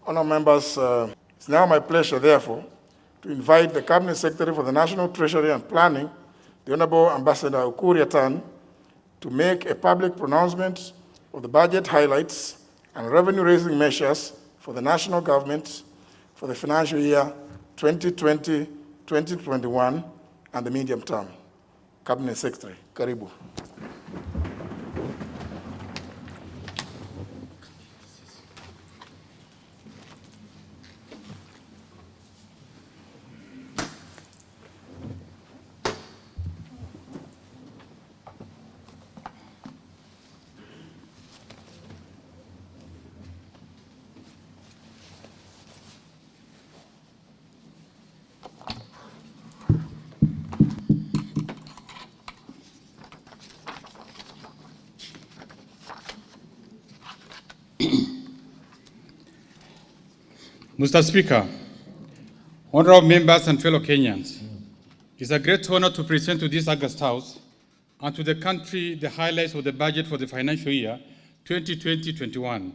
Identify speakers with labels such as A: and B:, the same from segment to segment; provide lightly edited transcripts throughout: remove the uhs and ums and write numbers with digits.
A: Honourable members, it's now my pleasure, therefore, to invite the Cabinet Secretary for the National Treasury and Planning, the Honourable Ambassador Ukur Yatani, to make a public pronouncement of the budget highlights and revenue-raising measures for the national government for the financial year 2020-2021 and the medium term. Cabinet Secretary, karibu.
B: Mr. Speaker, honorable members and fellow Kenyans, it is a great honor to present to this August House and to the country the highlights of the budget for the financial year 2020-21.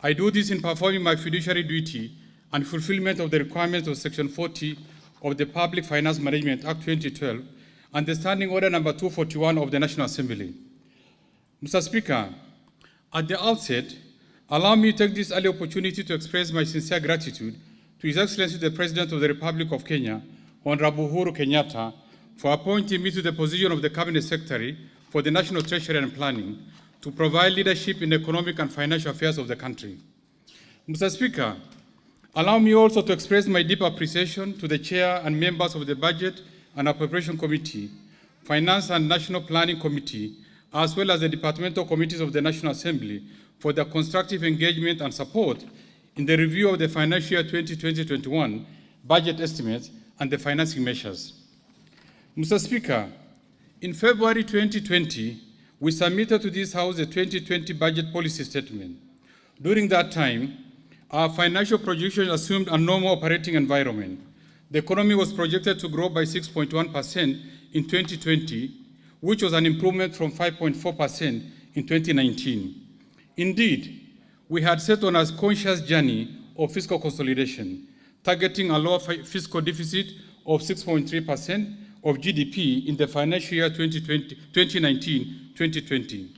B: I do this in performing my fiduciary duty and fulfillment of the requirements of Section 40 of the Public Finance Management Act 2012 and the Standing Order number 241 of the National Assembly. Mr. Speaker, at the outset, allow me to take this early opportunity to express my sincere gratitude to His Excellency the President of the Republic of Kenya, Honorable Uhuru Kenyatta, for appointing me to the position of the Cabinet Secretary for the National Treasury and Planning to provide leadership in economic and financial affairs of the country. Mr. Speaker, allow me also to express my deep appreciation to the Chair and members of the Budget and Appropriation Committee, Finance and National Planning Committee, as well as the departmental committees of the National Assembly for their constructive engagement and support in the review of the financial year 2020-21 budget estimates and the financing measures. Mr. Speaker, in February 2020, we submitted to this House the 2020 budget policy statement. During that time, our financial projections assumed a normal operating environment. The economy was projected to grow by 6.1% in 2020, which was an improvement from 5.4% in 2019. Indeed, we had set on a conscious journey of fiscal consolidation, targeting a lower fiscal deficit of 6.3% of GDP in the financial year 2019-2020,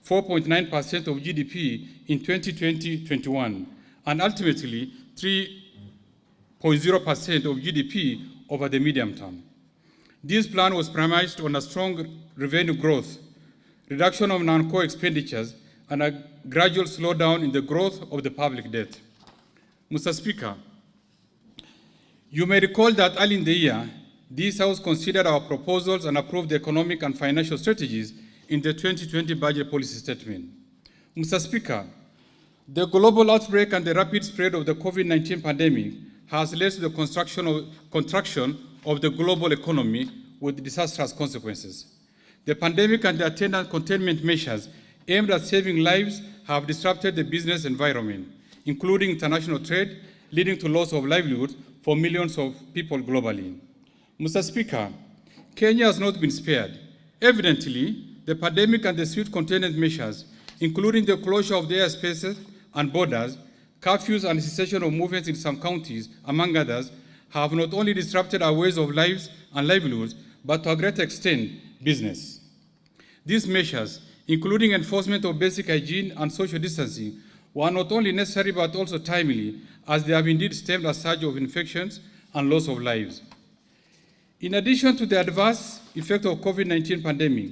B: 4.9% of GDP in 2020-21, and ultimately 3.0% of GDP over the medium term. This plan was premised on a strong revenue growth, reduction of non-core expenditures, and a gradual slowdown in the growth of the public debt. Mr. Speaker, you may recall that early in the year, this House considered our proposals and approved the economic and financial strategies in the 2020 budget policy statement. Mr. Speaker, the global outbreak and the rapid spread of the COVID-19 pandemic has led to the contraction of the global economy with disastrous consequences. The pandemic and the attendant containment measures aimed at saving lives have disrupted the business environment, including international trade, leading to loss of livelihood for millions of people globally. Mr. Speaker, Kenya has not been spared. Evidently, the pandemic and the swift containment measures, including the closure of the airspaces and borders, curfews and cessation of movements in some counties, among others, have not only disrupted our ways of lives and livelihoods, but to a great extent, business. These measures, including enforcement of basic hygiene and social distancing, were not only necessary but also timely, as they have indeed stemmed a surge of infections and loss of lives. In addition to the adverse effect of COVID-19 pandemic,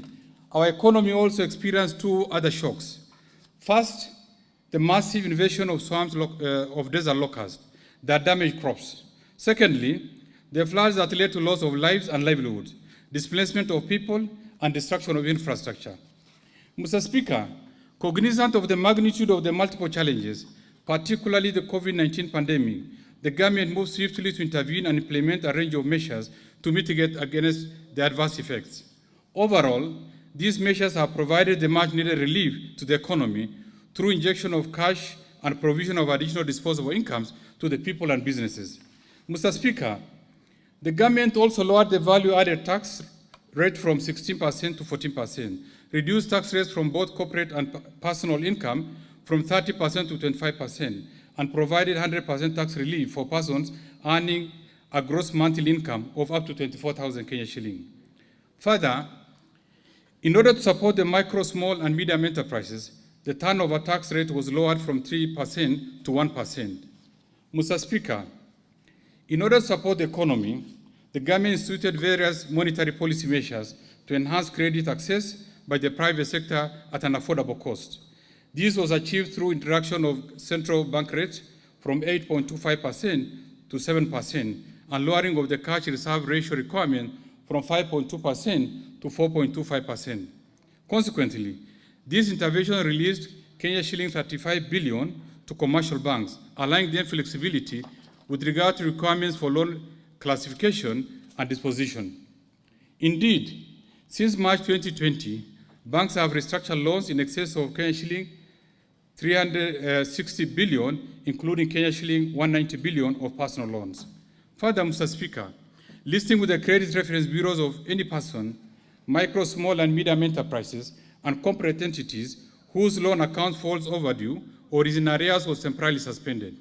B: our economy also experienced two other shocks. First, the massive invasion of swarms of desert locusts that damaged crops. Secondly, the floods that led to loss of lives and livelihoods, displacement of people, and destruction of infrastructure. Mr. Speaker, cognizant of the magnitude of the multiple challenges, particularly the COVID-19 pandemic, the government moved swiftly to intervene and implement a range of measures to mitigate against the adverse effects. Overall, these measures have provided the much-needed relief to the economy through injection of cash and provision of additional disposable incomes to the people and businesses. Mr. Speaker, the government also lowered the value-added tax rate from 16% to 14%, reduced tax rates from both corporate and personal income from 30% to 25%, and provided 100% tax relief for persons earning a gross monthly income of up to 24,000 Kenya shilling. Further, in order to support the micro, small, and medium enterprises, the turnover tax rate was lowered from 3% to 1%. Mr. Speaker, in order to support the economy, the government instituted various monetary policy measures to enhance credit access by the private sector at an affordable cost. This was achieved through introduction of central bank rates from 8.25% to 7% and lowering of the cash reserve ratio requirement from 5.2% to 4.25%. Consequently, this intervention released Kenya shilling 35 billion to commercial banks, allowing them flexibility with regard to requirements for loan classification and disposition. Indeed, since March 2020, banks have restructured loans in excess of Kenya shilling 360 billion, including Kenya shilling 190 billion of personal loans. Further, Mr. Speaker, listing with the credit reference bureaus of any person, micro, small, and medium enterprises, and corporate entities whose loan account falls overdue or is in arrears was temporarily suspended.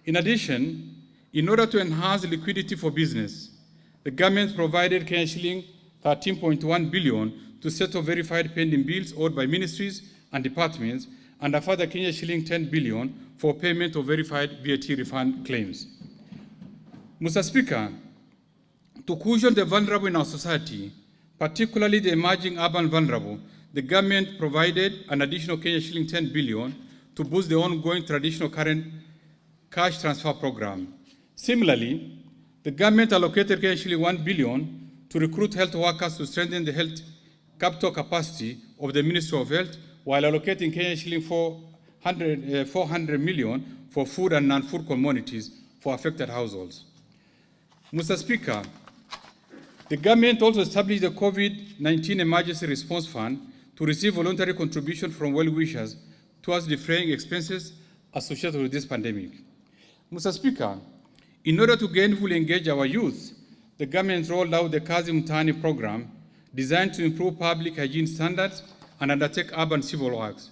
B: In addition, in order to enhance liquidity for business, the government provided Kenya shilling 13.1 billion to settle verified pending bills owed by ministries and departments, and a further Kenya shilling 10 billion for payment of verified VAT refund claims. Mr. Speaker, to cushion the vulnerable in our society, particularly the emerging urban vulnerable, the government provided an additional Kenya shilling 10 billion to boost the ongoing traditional current cash transfer program. Similarly, the government allocated Kenya shilling 1 billion to recruit health workers to strengthen the health capital capacity of the Ministry of Health, while allocating Kenya shilling 400 million for food and non-food commodities for affected households. Mr. Speaker, the government also established the COVID-19 Emergency Response Fund to receive voluntary contribution from well-wishers towards defraying expenses associated with this pandemic. Mr. Speaker, in order to gainfully engage our youth, the government rolled out the Yatani program designed to improve public hygiene standards and undertake urban civil works.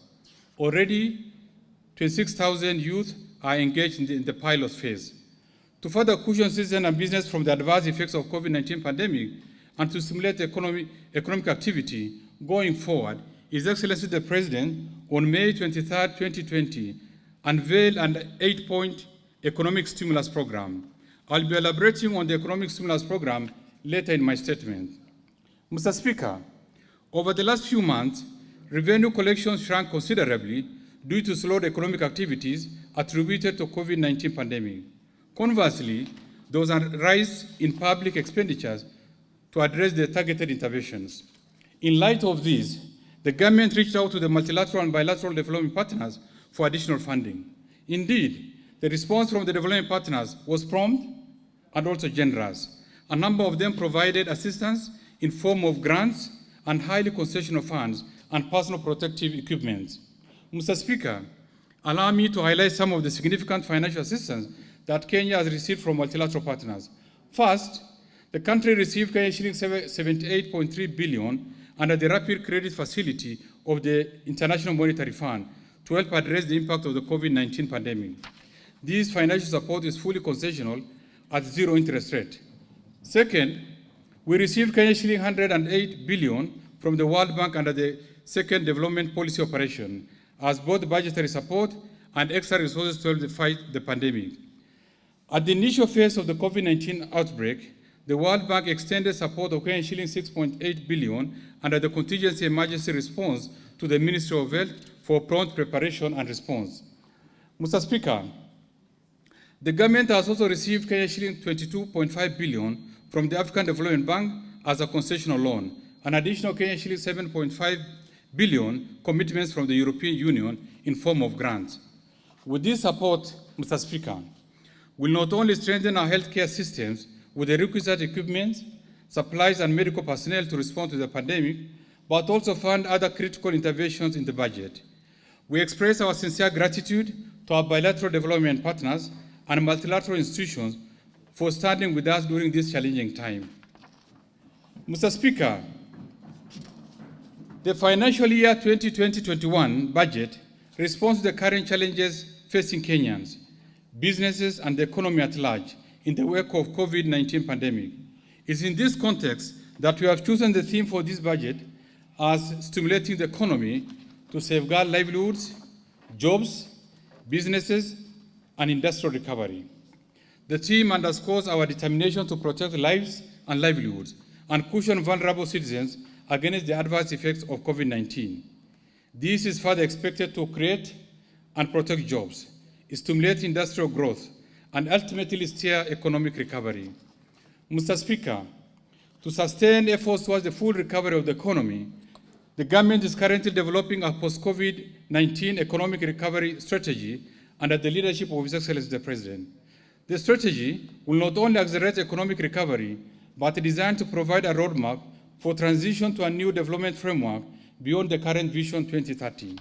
B: Already, 26,000 youth are engaged in the pilot phase. To further cushion citizens and business from the adverse effects of COVID-19 pandemic and to stimulate economic activity going forward, His Excellency the President, on May 23, 2020, unveiled an 8-point economic stimulus program. I'll be elaborating on the economic stimulus program later in my statement. Mr. Speaker, over the last few months, revenue collections shrank considerably due to slowed economic activities attributed to COVID-19 pandemic. Conversely, there was a rise in public expenditures to address the targeted interventions. In light of this, the government reached out to the multilateral and bilateral development partners for additional funding. Indeed, the response from the development partners was prompt and also generous. A number of them provided assistance in form of grants and highly concessional funds and personal protective equipment. Mr. Speaker, allow me to highlight some of the significant financial assistance that Kenya has received from multilateral partners. First, the country received Kenya shilling 78.3 billion under the Rapid Credit Facility of the International Monetary Fund to help address the impact of the COVID-19 pandemic. This financial support is fully concessional at zero interest rate. Second, we received Kenya shilling 108 billion from the World Bank under the second development policy operation as both budgetary support and extra resources to help fight the pandemic. At the initial phase of the COVID-19 outbreak, the World Bank extended support of Kenya shilling 6.8 billion under the contingency emergency response to the Ministry of Health for prompt preparation and response. Mr. Speaker, the government has also received Kenya shilling 22.5 billion from the African Development Bank as a concessional loan, an additional Kenya shilling 7.5 billion commitments from the European Union in form of grants. With this support, Mr. Speaker, will not only strengthen our healthcare systems with the requisite equipment, supplies, and medical personnel to respond to the pandemic, but also fund other critical interventions in the budget. We express our sincere gratitude to our bilateral development partners and multilateral institutions for standing with us during this challenging time. Mr. Speaker, the financial year 2020-21 budget responds to the current challenges facing Kenyans, businesses, and the economy at large in the wake of COVID-19 pandemic. It's in this context that we have chosen the theme for this budget as stimulating the economy to safeguard livelihoods, jobs, businesses, and industrial recovery. The theme underscores our determination to protect lives and livelihoods and cushion vulnerable citizens against the adverse effects of COVID-19. This is further expected to create and protect jobs, stimulate industrial growth, and ultimately steer economic recovery. Mr. Speaker, to sustain efforts towards the full recovery of the economy, the government is currently developing a post-COVID-19 economic recovery strategy under the leadership of His Excellency the President. The strategy will not only accelerate economic recovery, but is designed to provide a roadmap for transition to a new development framework beyond the current Vision 2030.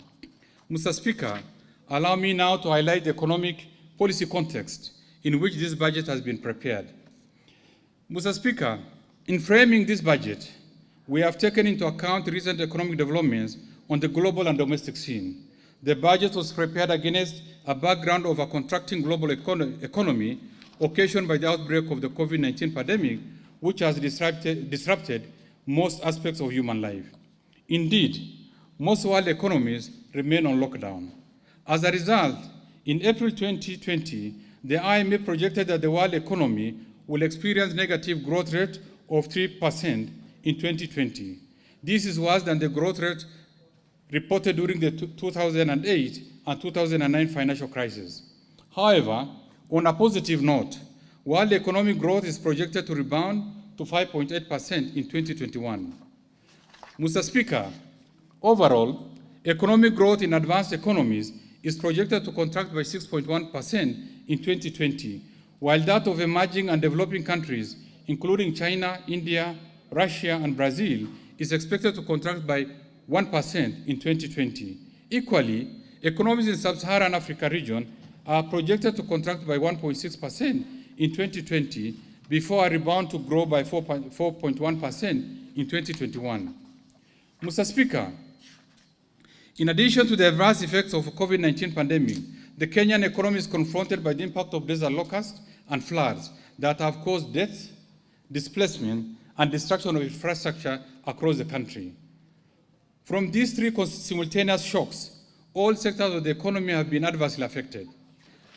B: Mr. Speaker, allow me now to highlight the economic policy context in which this budget has been prepared. Mr. Speaker, in framing this budget, we have taken into account recent economic developments on the global and domestic scene. The budget was prepared against a background of a contracting global economy occasioned by the outbreak of the COVID-19 pandemic, which has disrupted most aspects of human life. Indeed, most world economies remain on lockdown. As a result, in April 2020, the IMF projected that the world economy will experience negative growth rate of 3% in 2020. This is worse than the growth rate reported during the 2008 and 2009 financial crisis. However, on a positive note, world economic growth is projected to rebound to 5.8% in 2021. Mr. Speaker, overall, economic growth in advanced economies is projected to contract by 6.1% in 2020, while that of emerging and developing countries, including China, India, Russia, and Brazil, is expected to contract by 1% in 2020. Equally, economies in sub-Saharan Africa region are projected to contract by 1.6% in 2020 before a rebound to grow by 4.1% in 2021. Mr. Speaker, in addition to the adverse effects of the COVID-19 pandemic, the Kenyan economy is confronted by the impact of desert locusts and floods that have caused deaths, displacement, and destruction of infrastructure across the country. From these three simultaneous shocks, all sectors of the economy have been adversely affected.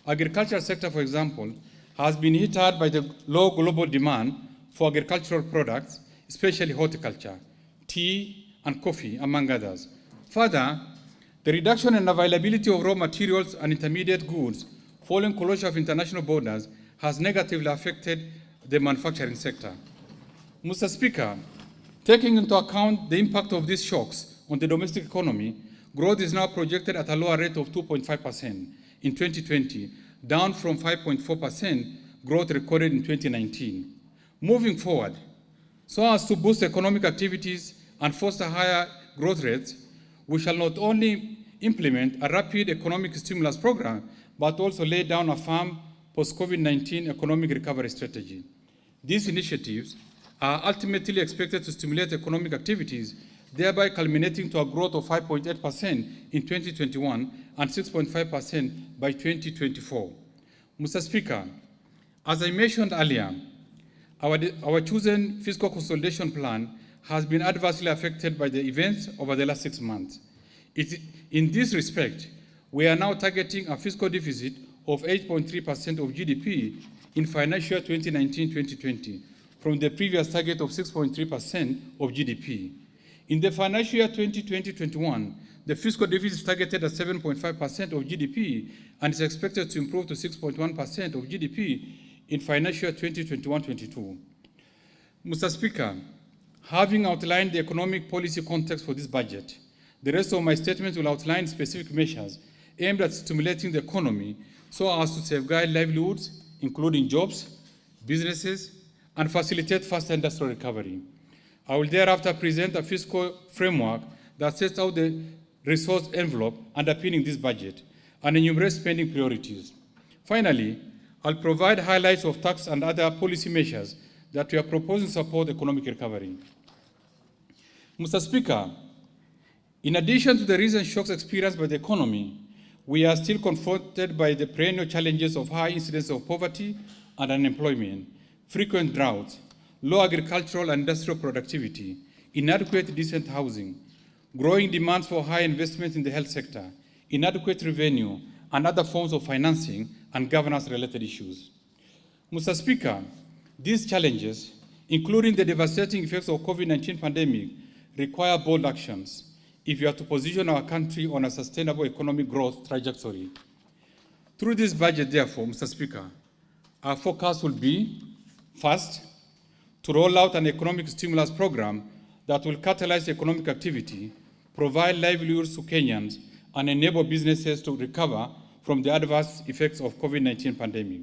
B: Agricultural sector, for example, has been hit hard by the low global demand for agricultural products, especially horticulture, tea, and coffee, among others. Further, the reduction in availability of raw materials and intermediate goods following closure of international borders has negatively affected the manufacturing sector. Mr. Speaker, taking into account the impact of these shocks on the domestic economy, growth is now projected at a lower rate of 2.5% in 2020, down from 5.4% growth recorded in 2019. Moving forward, so as to boost economic activities and foster higher growth rates, we shall not only implement a rapid economic stimulus program, but also lay down a firm post-COVID-19 economic recovery strategy. These initiatives are ultimately expected to stimulate economic activities, thereby culminating to a growth of 5.8% in 2021 and 6.5% by 2024. Mr. Speaker, as I mentioned earlier, our chosen fiscal consolidation plan has been adversely affected by the events over the last 6 months. In this respect, we are now targeting a fiscal deficit of 8.3% of GDP in financial year 2019-2020, from the previous target of 6.3% of GDP. In the financial year 2020-21, the fiscal deficit is targeted at 7.5% of GDP and is expected to improve to 6.1% of GDP in financial year 2021-22. Mr. Speaker, having outlined the economic policy context for this budget, the rest of my statement will outline specific measures aimed at stimulating the economy so as to safeguard livelihoods, including jobs, businesses, and facilitate faster industrial recovery. I will thereafter present a fiscal framework that sets out the resource envelope underpinning this budget and enumerate spending priorities. Finally, I'll provide highlights of tax and other policy measures that we are proposing to support economic recovery. Mr. Speaker, in addition to the recent shocks experienced by the economy, we are still confronted by the perennial challenges of high incidence of poverty and unemployment, frequent droughts, low agricultural and industrial productivity, inadequate decent housing, growing demands for high investment in the health sector, inadequate revenue, and other forms of financing and governance-related issues. Mr. Speaker, these challenges, including the devastating effects of COVID-19 pandemic, require bold actions if we are to position our country on a sustainable economic growth trajectory. Through this budget, therefore, Mr. Speaker, our focus will be, first, to roll out an economic stimulus program that will catalyze economic activity, provide livelihoods to Kenyans, and enable businesses to recover from the adverse effects of COVID-19 pandemic.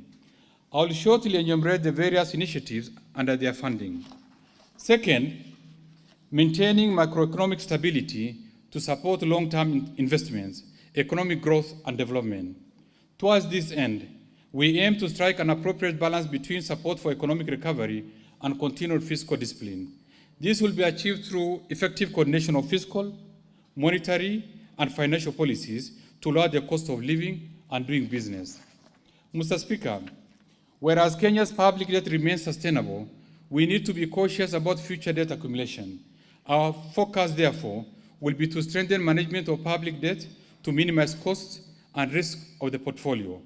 B: I will shortly enumerate the various initiatives under their funding. Second, maintaining macroeconomic stability to support long-term investments, economic growth, and development. Towards this end, we aim to strike an appropriate balance between support for economic recovery and continued fiscal discipline. This will be achieved through effective coordination of fiscal, monetary, and financial policies to lower the cost of living and doing business. Mr. Speaker, whereas Kenya's public debt remains sustainable, we need to be cautious about future debt accumulation. Our focus, therefore, will be to strengthen management of public debt to minimize costs and risk of the portfolio,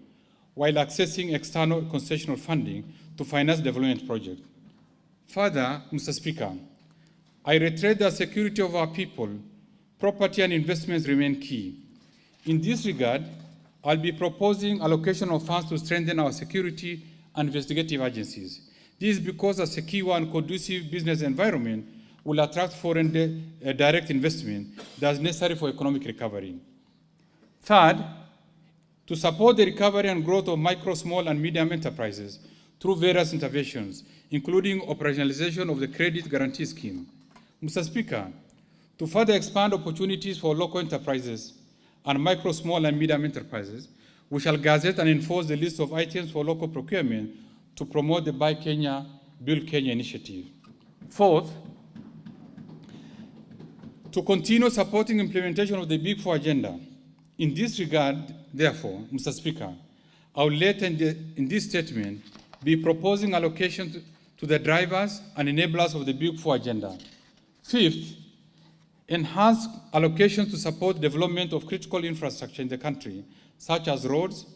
B: while accessing external concessional funding to finance development projects. Further, Mr. Speaker, I reiterate that security of our people, property, and investments remain key. In this regard, I'll be proposing allocation of funds to strengthen our security and investigative agencies. This is because a secure and conducive business environment will attract foreign direct investment that's necessary for economic recovery. Third, to support the recovery and growth of micro, small, and medium enterprises through various interventions, including operationalization of the Credit Guarantee Scheme. Mr. Speaker, to further expand opportunities for local enterprises and micro, small, and medium enterprises, we shall gazette and enforce the list of items for local procurement to promote the Buy Kenya, Build Kenya initiative. Fourth, to continue supporting implementation of the Big Four agenda. In this regard, therefore, Mr. Speaker, I will later in this statement be proposing allocation to the drivers and enablers of the Big Four agenda. Fifth, enhance allocation to support development of critical infrastructure in the country, such as roads,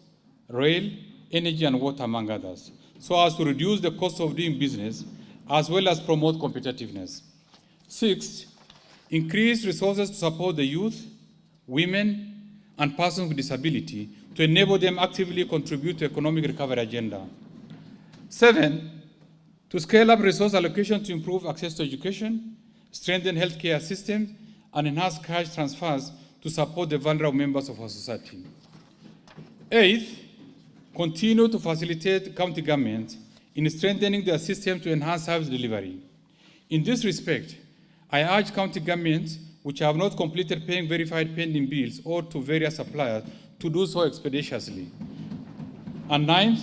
B: rail, energy, and water, among others, so as to reduce the cost of doing business, as well as promote competitiveness. Sixth, increase resources to support the youth, women, and persons with disability to enable them actively contribute to economic recovery agenda. Seven, to scale up resource allocation to improve access to education, strengthen healthcare systems, and enhance cash transfers to support the vulnerable members of our society. Eighth, continue to facilitate county governments in strengthening their system to enhance service delivery. In this respect, I urge county governments which have not completed paying verified pending bills or to various suppliers to do so expeditiously. And ninth,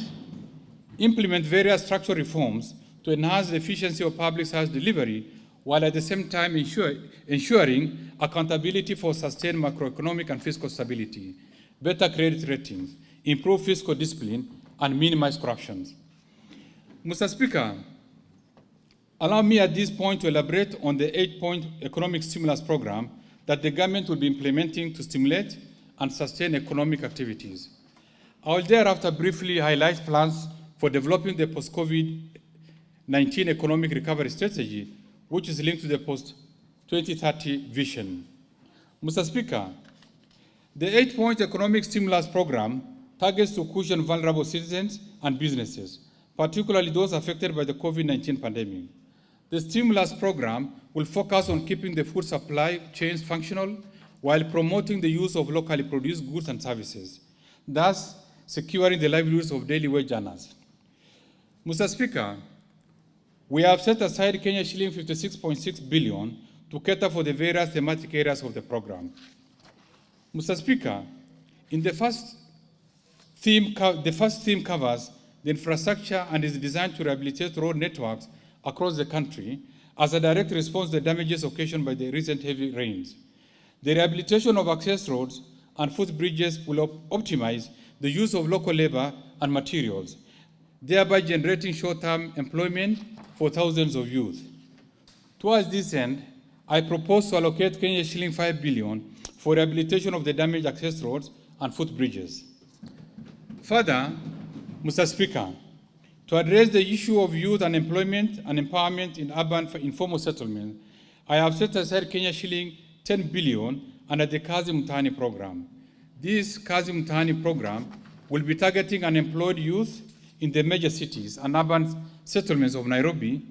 B: implement various structural reforms to enhance the efficiency of public service delivery, while at the same time ensuring accountability for sustained macroeconomic and fiscal stability, better credit ratings, improve fiscal discipline, and minimize corruption. Mr. Speaker, allow me at this point to elaborate on the 8-point economic stimulus program that the government will be implementing to stimulate and sustain economic activities. I will thereafter briefly highlight plans for developing the post-COVID-19 economic recovery strategy, which is linked to the post-2030 vision. Mr. Speaker, the 8-point economic stimulus program targets to cushion vulnerable citizens and businesses, particularly those affected by the COVID-19 pandemic. The stimulus program will focus on keeping the food supply chains functional while promoting the use of locally produced goods and services, thus securing the livelihoods of daily wage earners. Mr. Speaker, we have set aside Kenya shilling 56.6 billion to cater for the various thematic areas of the program. Mr. Speaker, in the first theme covers the infrastructure and is designed to rehabilitate road networks across the country as a direct response to the damages occasioned by the recent heavy rains. The rehabilitation of access roads and footbridges will optimize the use of local labor and materials, thereby generating short-term employment for thousands of youth. Towards this end, I propose to allocate Kenya shilling 5 billion for rehabilitation of the damaged access roads and footbridges. Further, Mr. Speaker, to address the issue of youth unemployment and empowerment in urban informal settlement, I have set aside Kenya shilling 10 billion under the Kazi Mtaani program. This Kazi Mtaani program will be targeting unemployed youth in the major cities and urban settlements of Nairobi,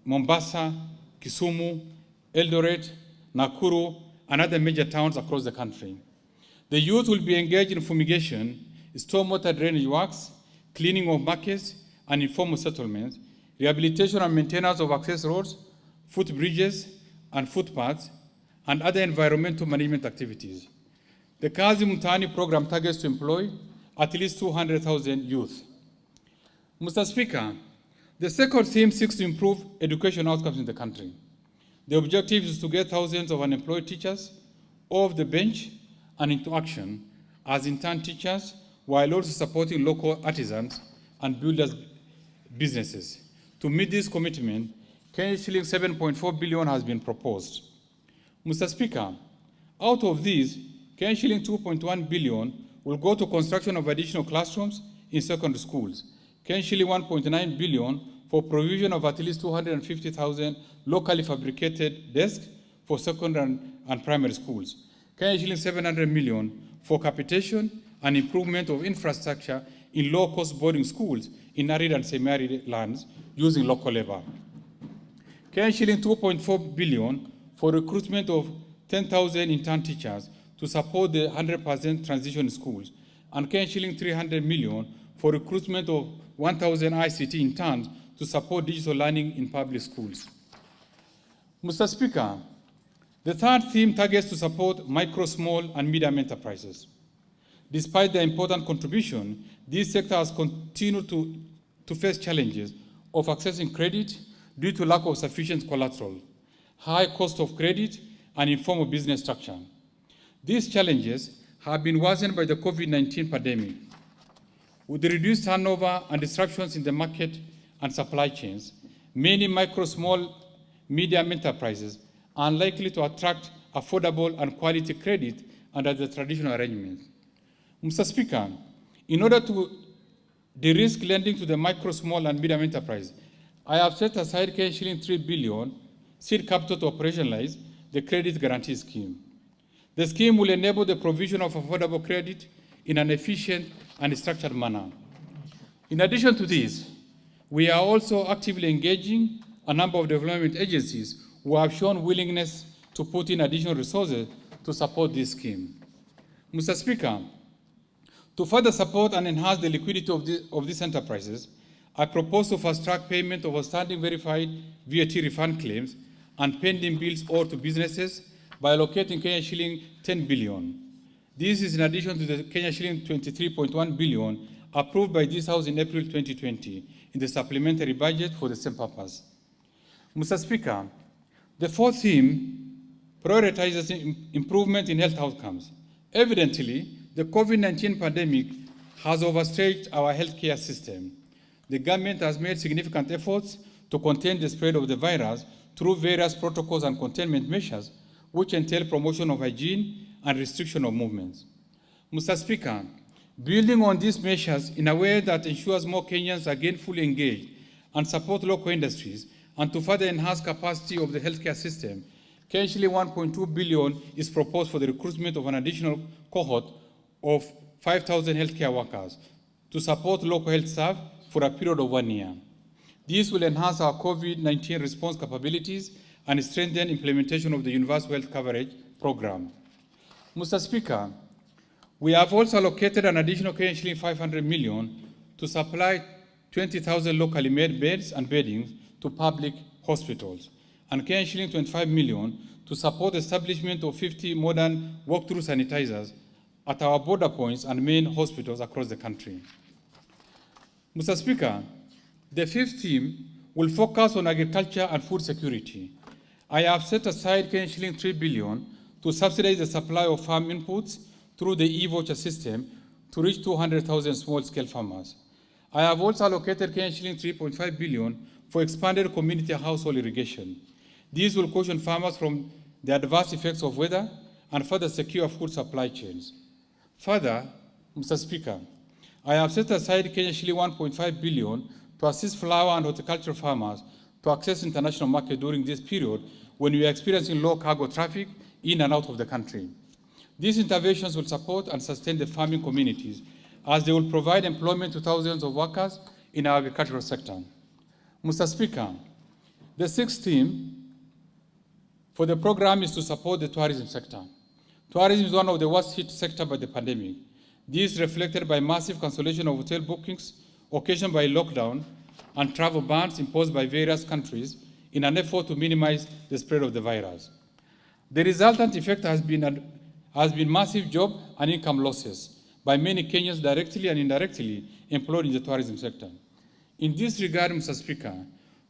B: Mombasa, Kisumu, Eldoret, Nakuru, and other major towns across the country. The youth will be engaged in fumigation, stormwater drainage works, cleaning of markets and informal settlements, rehabilitation and maintenance of access roads, footbridges and footpaths, and other environmental management activities. The Kazi Mtaani program targets to employ at least 200,000 youth. Mr. Speaker, the second theme seeks to improve education outcomes in the country. The objective is to get thousands of unemployed teachers off the bench and into action as intern teachers, while also supporting local artisans and builders' businesses. To meet this commitment, Kenya shilling 7.4 billion has been proposed. Mr. Speaker, out of these, Kenya shilling 2.1 billion will go to construction of additional classrooms in secondary schools. Kenya shilling 1.9 billion for provision of at least 250,000 locally fabricated desks for secondary and primary schools. Kenya shilling 700 million for capitation and improvement of infrastructure in low-cost boarding schools in arid and semi-arid lands using local labor. Kenya shilling 2.4 billion for recruitment of 10,000 intern teachers to support the 100% transition in schools, and Kenya shilling 300 million for recruitment of 1,000 ICT interns to support digital learning in public schools. Mr. Speaker, the third theme targets to support micro, small, and medium enterprises. Despite their important contribution, this sector has continued to face challenges of accessing credit due to lack of sufficient collateral, high cost of credit, and informal business structure. These challenges have been worsened by the COVID-19 pandemic. With the reduced turnover and disruptions in the market and supply chains, many micro, small, medium enterprises are unlikely to attract affordable and quality credit under the traditional arrangements. Mr. Speaker, in order to de-risk lending to the micro, small, and medium enterprise, I have set aside Kenya shilling 3 billion seed capital to operationalize the credit guarantee scheme. The scheme will enable the provision of affordable credit in an efficient and structured manner. In addition to this, we are also actively engaging a number of development agencies who have shown willingness to put in additional resources to support this scheme. Mr. Speaker, to further support and enhance the liquidity of these enterprises, I propose to fast-track payment of outstanding verified VAT refund claims and pending bills owed to businesses by allocating Kenya shilling 10 billion. This is in addition to the Kenya shilling 23.1 billion approved by this House in April 2020 in the supplementary budget for the same purpose. Mr. Speaker, the fourth theme prioritizes improvement in health outcomes. Evidently, the COVID-19 pandemic has overstretched our healthcare system. The government has made significant efforts to contain the spread of the virus through various protocols and containment measures, which entail promotion of hygiene and restriction of movements. Mr. Speaker, building on these measures in a way that ensures more Kenyans are gainfully engaged and support local industries, and to further enhance capacity of the healthcare system, Kenya shilling 1.2 billion is proposed for the recruitment of an additional cohort of 5,000 healthcare workers to support local health staff for a period of 1 year. This will enhance our COVID-19 response capabilities and strengthen implementation of the Universal Health Coverage Program. Mr. Speaker, we have also allocated an additional Kenya shilling 500 million to supply 20,000 locally made beds and beddings to public hospitals, and Kenya shilling 25 million to support the establishment of 50 modern walk-through sanitizers at our border points and main hospitals across the country. Mr. Speaker, the fifth theme will focus on agriculture and food security. I have set aside Kenya shilling 3 billion to subsidize the supply of farm inputs through the e-voucher system to reach 200,000 small-scale farmers. I have also allocated Kenyan shilling 3.5 billion for expanded community household irrigation. These will caution farmers from the adverse effects of weather and further secure food supply chains. Further, Mr. Speaker, I have set aside Kenyan shilling 1.5 billion to assist flower and horticultural farmers to access international market during this period when we are experiencing low cargo traffic in and out of the country. These interventions will support and sustain the farming communities as they will provide employment to thousands of workers in our agricultural sector. Mr. Speaker, the sixth theme for the program is to support the tourism sector. Tourism is one of the worst hit sectors by the pandemic. This is reflected by massive cancellation of hotel bookings occasioned by lockdown and travel bans imposed by various countries in an effort to minimize the spread of the virus. The resultant effect has been massive job and income losses by many Kenyans directly and indirectly employed in the tourism sector. In this regard, Mr. Speaker,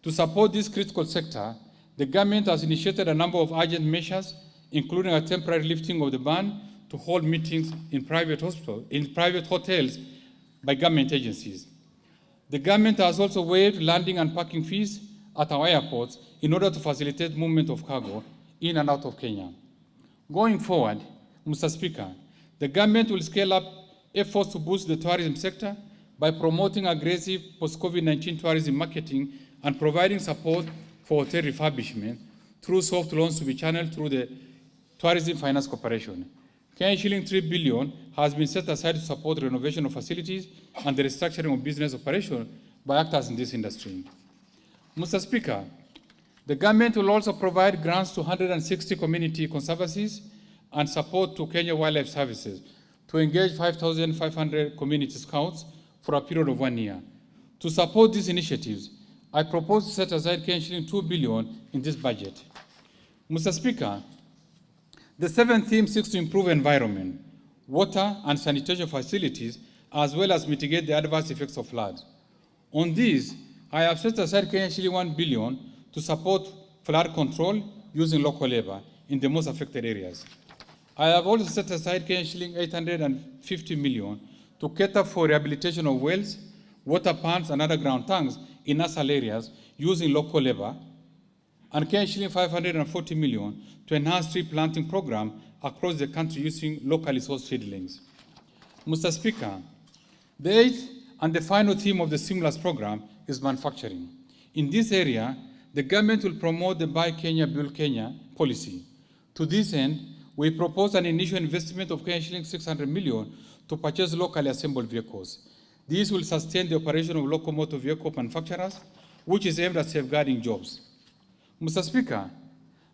B: to support this critical sector, the government has initiated a number of urgent measures, including a temporary lifting of the ban to hold meetings in private hotels by government agencies. The government has also waived landing and parking fees at our airports in order to facilitate movement of cargo in and out of Kenya. Going forward, Mr. Speaker, the government will scale up efforts to boost the tourism sector by promoting aggressive post-COVID-19 tourism marketing and providing support for hotel refurbishment through soft loans to be channeled through the Tourism Finance Corporation. Kenyan shilling 3 billion has been set aside to support renovation of facilities and the restructuring of business operations by actors in this industry. Mr. Speaker, the government will also provide grants to 160 community conservancies and support to Kenya Wildlife Services to engage 5,500 community scouts for a period of 1 year. To support these initiatives, I propose to set aside Kenyan shilling 2 billion in this budget. Mr. Speaker, the seventh theme seeks to improve environment, water and sanitation facilities, as well as mitigate the adverse effects of floods. On these, I have set aside Kenyan shilling 1 billion to support flood control using local labor in the most affected areas. I have also set aside Kenyan shilling 850 million to cater for rehabilitation of wells, water pumps, and underground tanks in nasal areas using local labor, and Kenyan shilling 540 million to enhance tree planting program across the country using locally sourced seedlings. Mr. Speaker, the eighth and the final theme of the stimulus program is manufacturing. In this area, the government will promote the Buy Kenya, Build Kenya policy. To this end, we propose an initial investment of Kenyan shilling 600 million to purchase locally assembled vehicles. This will sustain the operation of local motor vehicle manufacturers, which is aimed at safeguarding jobs. Mr. Speaker,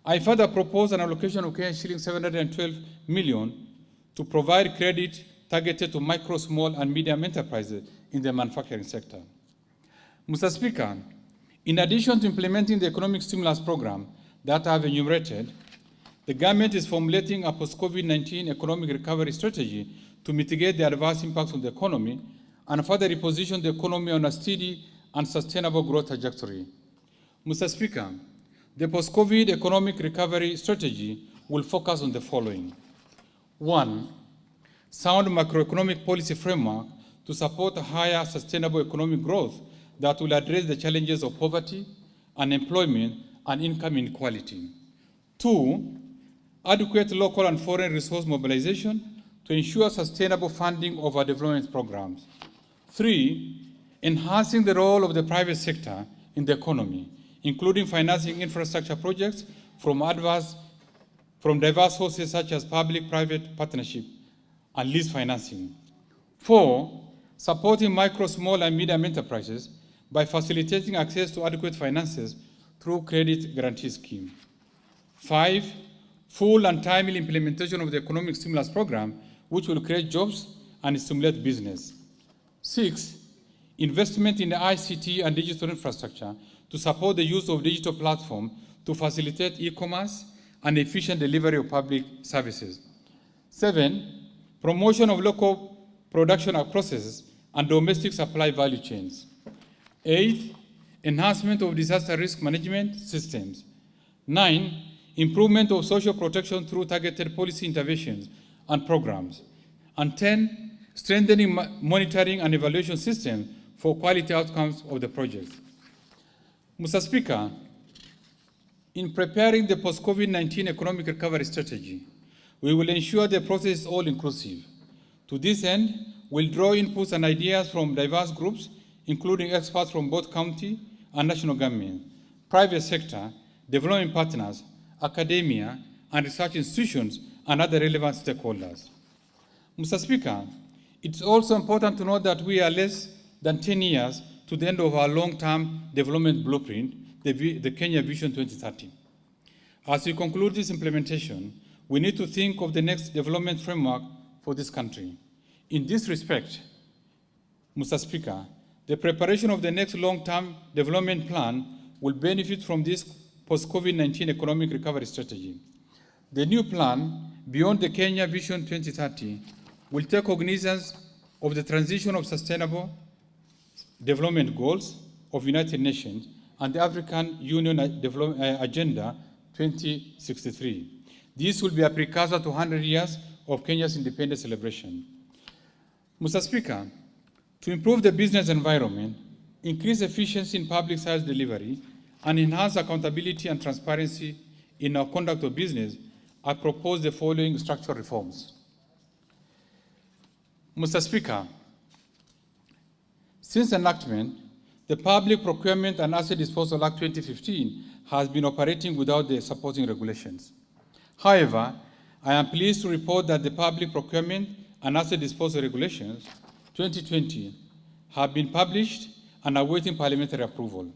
B: I further propose an allocation of Kenyan shilling 712 million to provide credit targeted to micro, small, and medium enterprises in the manufacturing sector. Mr. Speaker, in addition to implementing the economic stimulus program that I have enumerated, the government is formulating a post-COVID-19 economic recovery strategy to mitigate the adverse impacts on the economy and further reposition the economy on a steady and sustainable growth trajectory. Mr. Speaker, the post-COVID economic recovery strategy will focus on the following. 1, sound macroeconomic policy framework to support higher sustainable economic growth that will address the challenges of poverty, unemployment, and income inequality. 2, adequate local and foreign resource mobilization to ensure sustainable funding of our development programs. 3, enhancing the role of the private sector in the economy, including financing infrastructure projects from diverse sources such as public-private partnership and lease financing. 4, supporting micro, small, and medium enterprises by facilitating access to adequate finances through credit guarantee scheme. 5, full and timely implementation of the economic stimulus program, which will create jobs and stimulate business. 6, investment in the ICT and digital infrastructure to support the use of digital platforms to facilitate e-commerce and efficient delivery of public services. 7, promotion of local production processes and domestic supply value chains. 8, enhancement of disaster risk management systems. 9, improvement of social protection through targeted policy interventions and programs. And 10, strengthening monitoring and evaluation systems for quality outcomes of the project. Mr. Speaker, in preparing the post-COVID-19 economic recovery strategy, we will ensure the process is all-inclusive. To this end, we'll draw inputs and ideas from diverse groups, including experts from both county and national government, private sector, development partners, academia, and research institutions, and other relevant stakeholders. Mr. Speaker, it's also important to note that we are less than 10 years to the end of our long-term development blueprint, the Kenya Vision 2030. As we conclude this implementation, we need to think of the next development framework for this country. In this respect, Mr. Speaker, the preparation of the next long-term development plan will benefit from this post-COVID-19 economic recovery strategy. The new plan, beyond the Kenya Vision 2030, will take cognizance of the transition of sustainable development goals of United Nations and the African Union Agenda 2063. This will be a precursor to 100 years of Kenya's independence celebration. Mr. Speaker, to improve the business environment, increase efficiency in public service delivery, and enhance accountability and transparency in our conduct of business, I propose the following structural reforms. Mr. Speaker, since enactment, the Public Procurement and Asset Disposal Act 2015 has been operating without the supporting regulations. However, I am pleased to report that the Public Procurement and Asset Disposal Regulations 2020 have been published and are awaiting parliamentary approval.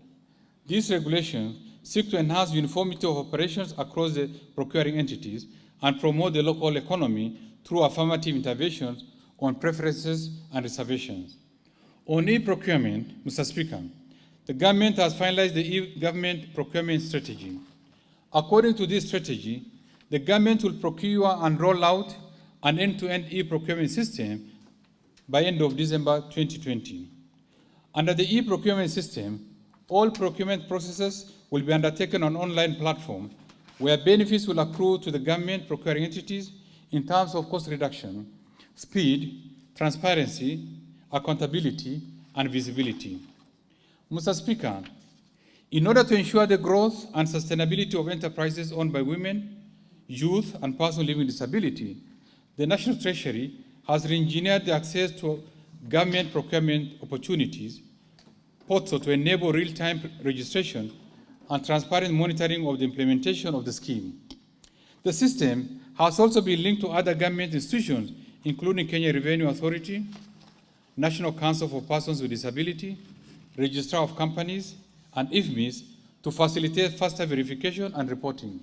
B: These regulations seek to enhance uniformity of operations across the procuring entities and promote the local economy through affirmative interventions on preferences and reservations. On e-procurement, Mr. Speaker, the government has finalized the e-government procurement strategy. According to this strategy, the government will procure and roll out an end-to-end e-procurement system by end of December 2020. Under the e-procurement system, all procurement processes will be undertaken on an online platform where benefits will accrue to the government procuring entities in terms of cost reduction, speed, transparency, accountability, and visibility. Mr. Speaker, in order to ensure the growth and sustainability of enterprises owned by women, youth, and persons living with disability, the National Treasury has re-engineered the access to government procurement opportunities portal to enable real-time registration and transparent monitoring of the implementation of the scheme. The system has also been linked to other government institutions, including Kenya Revenue Authority, National Council for Persons with Disability, Registrar of Companies, and IFMIS to facilitate faster verification and reporting.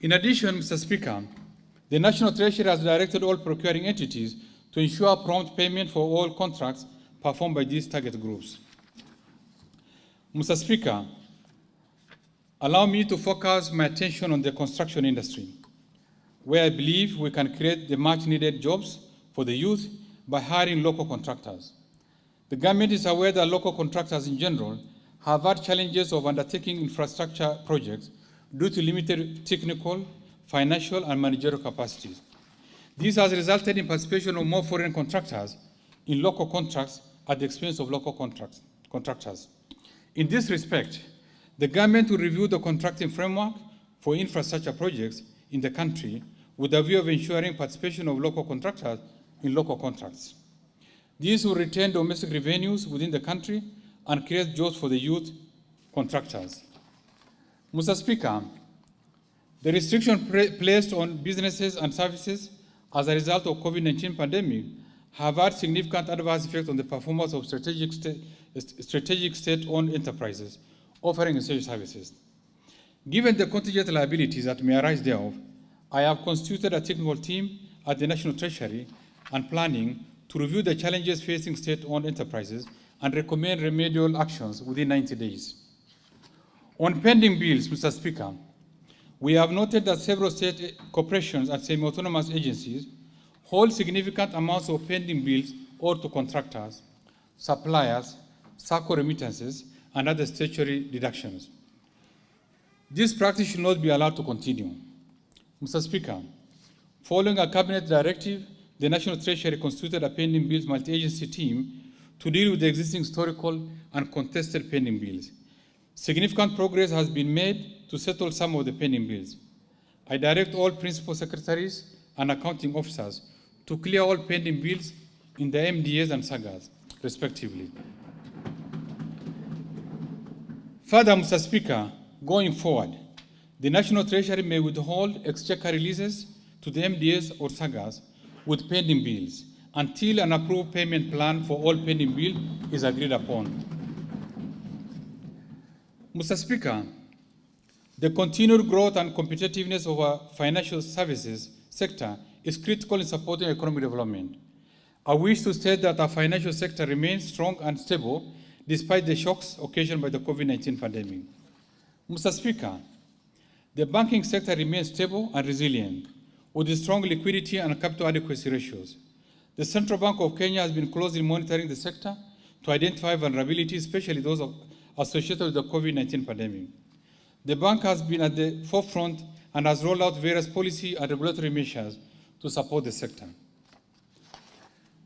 B: In addition, Mr. Speaker, the National Treasury has directed all procuring entities to ensure prompt payment for all contracts performed by these target groups. Mr. Speaker, allow me to focus my attention on the construction industry, where I believe we can create the much-needed jobs for the youth by hiring local contractors. The government is aware that local contractors in general have had challenges of undertaking infrastructure projects due to limited technical, financial, and managerial capacities. This has resulted in participation of more foreign contractors in local contracts at the expense of local contractors. In this respect, the government will review the contracting framework for infrastructure projects in the country with a view of ensuring participation of local contractors in local contracts. These will retain domestic revenues within the country and create jobs for the youth contractors. Mr. Speaker, the restriction placed on businesses and services as a result of COVID-19 pandemic have had significant adverse effects on the performance of strategic state-owned enterprises offering essential services. Given the contingent liabilities that may arise thereof, I have constituted a technical team at the National Treasury and Planning to review the challenges facing state-owned enterprises and recommend remedial actions within 90 days. On pending bills, Mr. Speaker, we have noted that several state corporations and semi-autonomous agencies hold significant amounts of pending bills owed to contractors, suppliers, SACCO remittances, and other statutory deductions. This practice should not be allowed to continue. Mr. Speaker, following a cabinet directive, the National Treasury constituted a pending bills multi-agency team to deal with the existing historical and contested pending bills. Significant progress has been made to settle some of the pending bills. I direct all principal secretaries and accounting officers to clear all pending bills in the MDAs and SAGAs, respectively. Further, Mr. Speaker, going forward, the National Treasury may withhold exchequer releases to the MDAs or SAGAs with pending bills until an approved payment plan for all pending bills is agreed upon. Mr. Speaker, the continued growth and competitiveness of our financial services sector is critical in supporting economic development. I wish to state that our financial sector remains strong and stable despite the shocks occasioned by the COVID-19 pandemic. Mr. Speaker, the banking sector remains stable and resilient with strong liquidity and capital adequacy ratios. The Central Bank of Kenya has been closely monitoring the sector to identify vulnerabilities, especially those associated with the COVID-19 pandemic. The bank has been at the forefront and has rolled out various policy and regulatory measures to support the sector.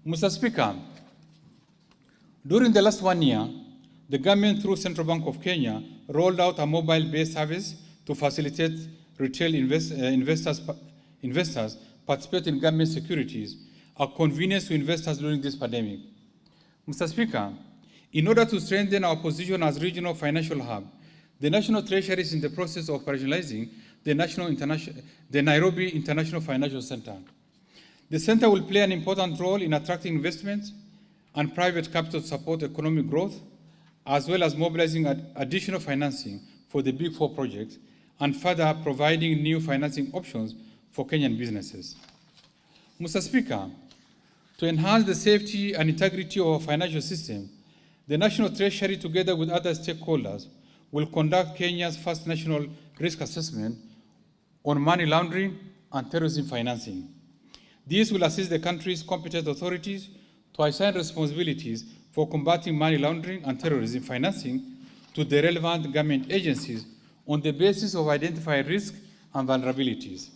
B: Mr. Speaker, during the last 1 year, the government, through Central Bank of Kenya, rolled out a mobile-based service to facilitate retail investors participate in government securities, a convenience to investors during this pandemic. Mr. Speaker, in order to strengthen our position as regional financial hub, the National Treasury is in the process of operationalizing the Nairobi International Financial Center. The center will play an important role in attracting investments and private capital to support economic growth, as well as mobilizing additional financing for the Big Four projects and further providing new financing options for Kenyan businesses. Mr. Speaker, to enhance the safety and integrity of our financial system, the National Treasury, together with other stakeholders, will conduct Kenya's first national risk assessment on money laundering and terrorism financing. This will assist the country's competent authorities to assign responsibilities for combating money laundering and terrorism financing to the relevant government agencies on the basis of identified risks and vulnerabilities.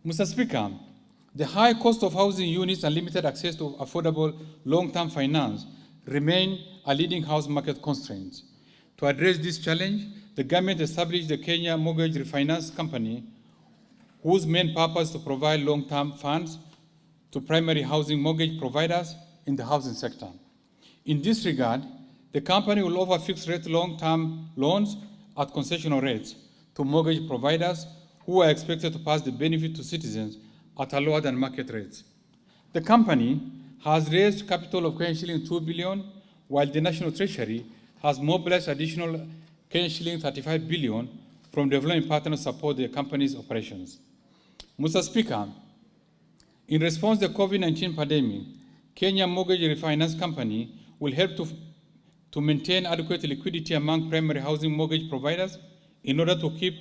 B: Mr. Speaker, the high cost of housing units and limited access to affordable long-term finance remain a leading house market constraint. To address this challenge, the government established the Kenya Mortgage Refinance Company, whose main purpose is to provide long-term funds to primary housing mortgage providers in the housing sector. In this regard, the company will offer fixed-rate long-term loans at concessional rates to mortgage providers who are expected to pass the benefit to citizens at a lower than market rates. The company has raised capital of Kenyan 2 billion, while the National Treasury has mobilized additional Kenyan 35 billion from development partners to support the company's operations. Mr. Speaker, in response to the COVID-19 pandemic, Kenya Mortgage Refinance Company will help to maintain adequate liquidity among primary housing mortgage providers in order to keep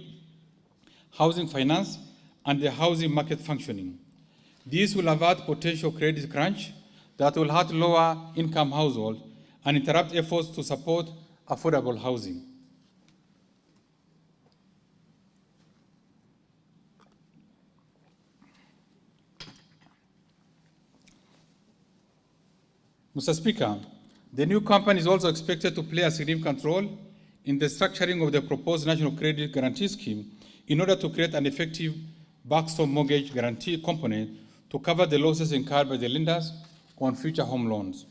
B: housing finance and the housing market functioning. This will avert potential credit crunch that will hurt lower-income households and interrupt efforts to support affordable housing. Mr. Speaker, the new company is also expected to play a significant role in the structuring of the proposed National Credit Guarantee Scheme in order to create an effective backstop mortgage guarantee component to cover the losses incurred by the lenders on future home loans.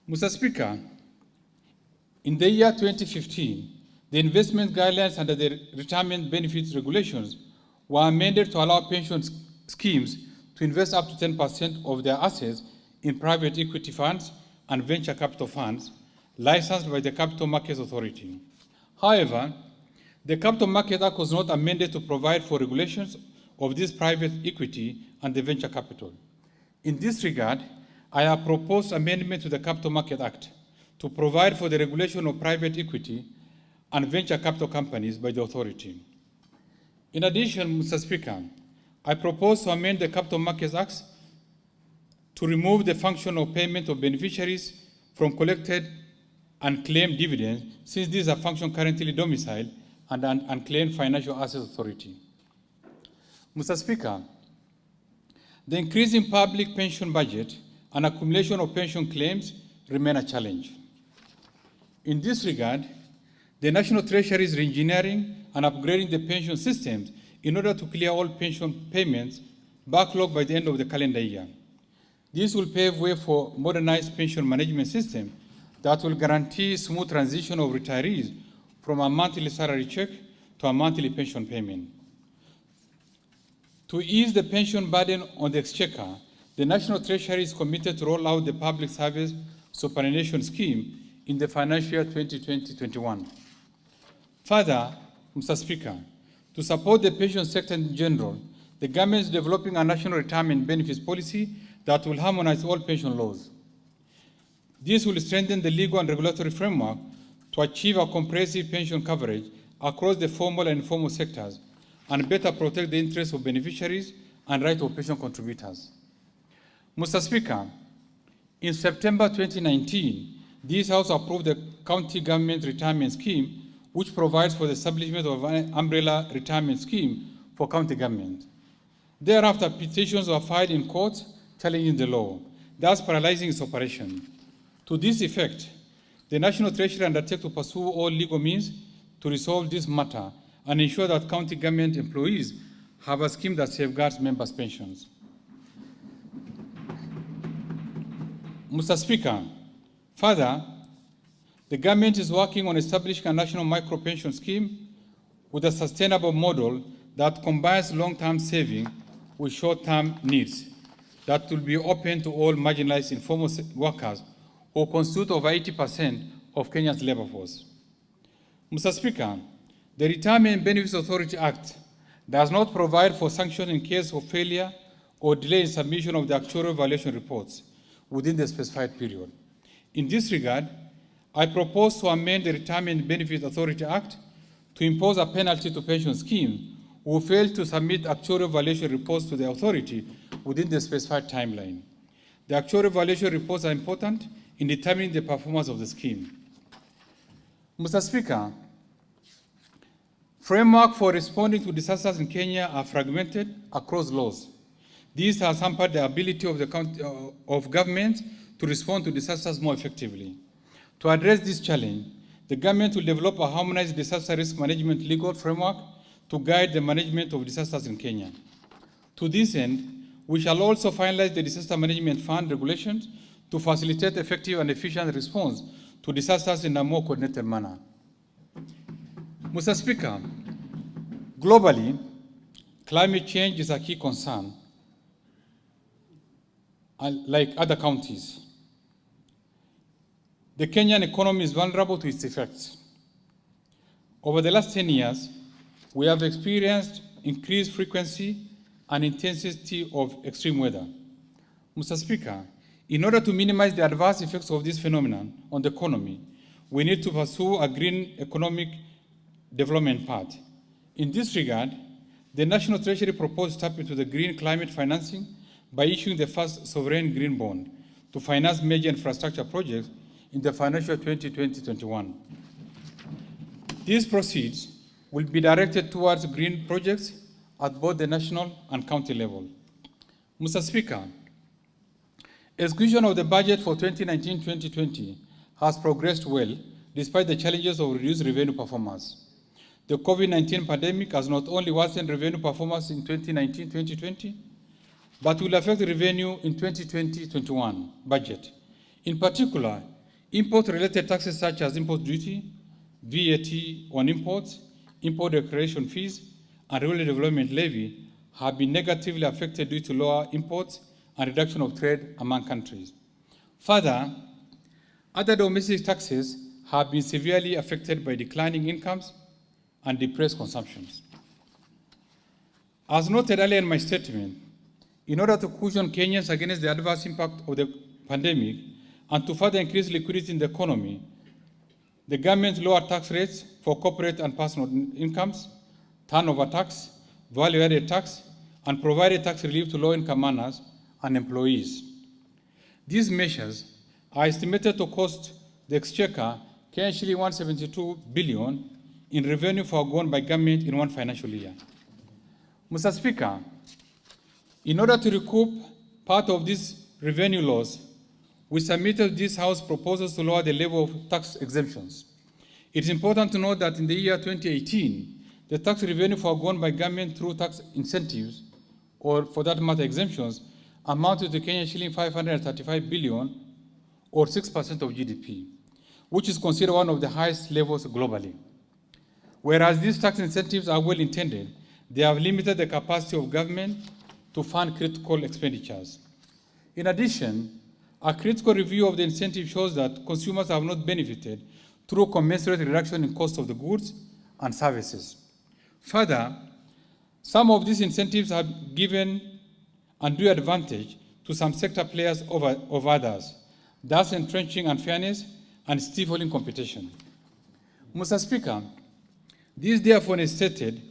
B: Mr. Speaker, in the year 2015, the investment guidelines under the retirement benefits regulations were amended to allow pension schemes to invest up to 10% of their assets in private equity funds and venture capital funds licensed by the Capital Markets Authority. However, the Capital Markets Act was not amended to provide for regulations of this private equity and the venture capital. In this regard, I have proposed amendment to the Capital Markets Act to provide for the regulation of private equity and venture capital companies by the authority. In addition, Mr. Speaker, I propose to amend the Capital Markets Act to remove the function of payment of beneficiaries from collected and claimed dividends, since these are functions currently domiciled and unclaimed financial assets authority. Mr. Speaker, The increasing public pension budget and accumulation of pension claims remain a challenge. In this regard, the National Treasury is reengineering and upgrading the pension systems in order to clear all pension payments backlogged by the end of the calendar year. This will pave way for modernized pension management system that will guarantee smooth transition of retirees from a monthly salary check to a monthly pension payment. To ease the pension burden on the exchequer, the National Treasury is committed to roll out the Public Service Superannuation Scheme in the financial year 2020-21. Further, Mr. Speaker, to support the pension sector in general, the government is developing a national retirement benefits policy that will harmonize all pension laws. This will strengthen the legal and regulatory framework to achieve a comprehensive pension coverage across the formal and informal sectors and better protect the interests of beneficiaries and rights of pension contributors. Mr. Speaker, in September 2019, this House approved the County Government Retirement Scheme, which provides for the establishment of an umbrella retirement scheme for county government. Thereafter, petitions were filed in courts challenging the law, thus paralyzing its operation. To this effect, the National Treasury undertakes to pursue all legal means to resolve this matter and ensure that county government employees have a scheme that safeguards members' pensions. Mr. Speaker, further, the government is working on establishing a national micro-pension scheme with a sustainable model that combines long-term saving with short-term needs that will be open to all marginalized informal workers who constitute over 80% of Kenya's labor force. Mr. Speaker, the Retirement Benefits Authority Act does not provide for sanctions in case of failure or delay in submission of the actuarial evaluation reports within the specified period. In this regard, I propose to amend the Retirement Benefits Authority Act to impose a penalty to pension schemes who fail to submit actuarial evaluation reports to the authority within the specified timeline. The actuarial evaluation reports are important in determining the performance of the scheme. Mr. Speaker, framework for responding to disasters in Kenya are fragmented across laws. These has hampered the ability of government to respond to disasters more effectively. To address this challenge, the government will develop a harmonized disaster risk management legal framework to guide the management of disasters in Kenya. To this end, we shall also finalize the Disaster Management Fund regulations to facilitate effective and efficient response to disasters in a more coordinated manner. Mr. Speaker, globally, climate change is a key concern, like other counties. The Kenyan economy is vulnerable to its effects. Over the last 10 years, we have experienced increased frequency and intensity of extreme weather. Mr. Speaker, in order to minimize the adverse effects of this phenomenon on the economy, we need to pursue a green economic development path. In this regard, the National Treasury proposed to tap into the green climate financing by issuing the first sovereign green bond to finance major infrastructure projects in the financial 2020-21. These proceeds will be directed towards green projects at both the national and county level. Mr. Speaker, execution of the budget for 2019-2020 has progressed well despite the challenges of reduced revenue performance. The COVID-19 pandemic has not only worsened revenue performance in 2019-2020, but will affect revenue in 2020-21 budget. In particular, import-related taxes such as import duty, VAT on imports, import declaration fees, and rural development levy have been negatively affected due to lower imports and reduction of trade among countries. Further, other domestic taxes have been severely affected by declining incomes and depressed consumptions. As noted earlier in my statement, in order to cushion Kenyans against the adverse impact of the pandemic and to further increase liquidity in the economy, the government lowered tax rates for corporate and personal incomes, turnover tax, value-added tax, and provided tax relief to low-income earners and employees. These measures are estimated to cost the exchequer Kenya 172 billion in revenue foregone by government in one financial year. Mr. Speaker, In order to recoup part of this revenue loss, we submitted this House proposals to lower the level of tax exemptions. It's important to note that in the year 2018, the tax revenue foregone by government through tax incentives, or for that matter exemptions, amounted to Kenya shilling 535 billion, or 6% of GDP, which is considered one of the highest levels globally. Whereas these tax incentives are well intended, they have limited the capacity of government to fund critical expenditures. In addition, a critical review of the incentive shows that consumers have not benefited through commensurate reduction in cost of the goods and services. Further, some of these incentives have given undue advantage to some sector players over others, thus entrenching unfairness and stifling competition. Mr. Speaker, this therefore necessitated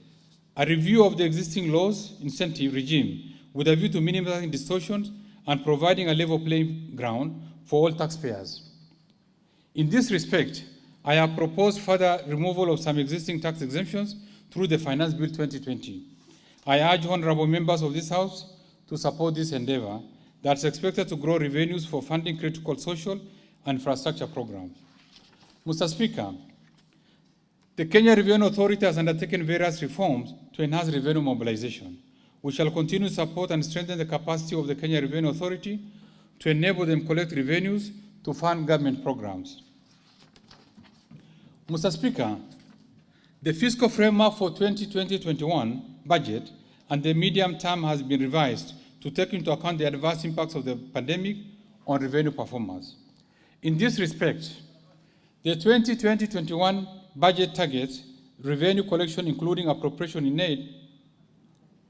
B: a review of the existing laws incentive regime with a view to minimizing distortions and providing a level playing ground for all taxpayers. In this respect, I have proposed further removal of some existing tax exemptions through the Finance Bill 2020. I urge honorable members of this House to support this endeavor that's expected to grow revenues for funding critical social and infrastructure programs. Mr. Speaker, the Kenya Revenue Authority has undertaken various reforms to enhance revenue mobilization. We shall continue to support and strengthen the capacity of the Kenya Revenue Authority to enable them collect revenues to fund government programs. Mr. Speaker, the fiscal framework for 2020-21 budget and the medium term has been revised to take into account the adverse impacts of the pandemic on revenue performance. In this respect, the 2020-21 budget targets revenue collection, including appropriation in aid,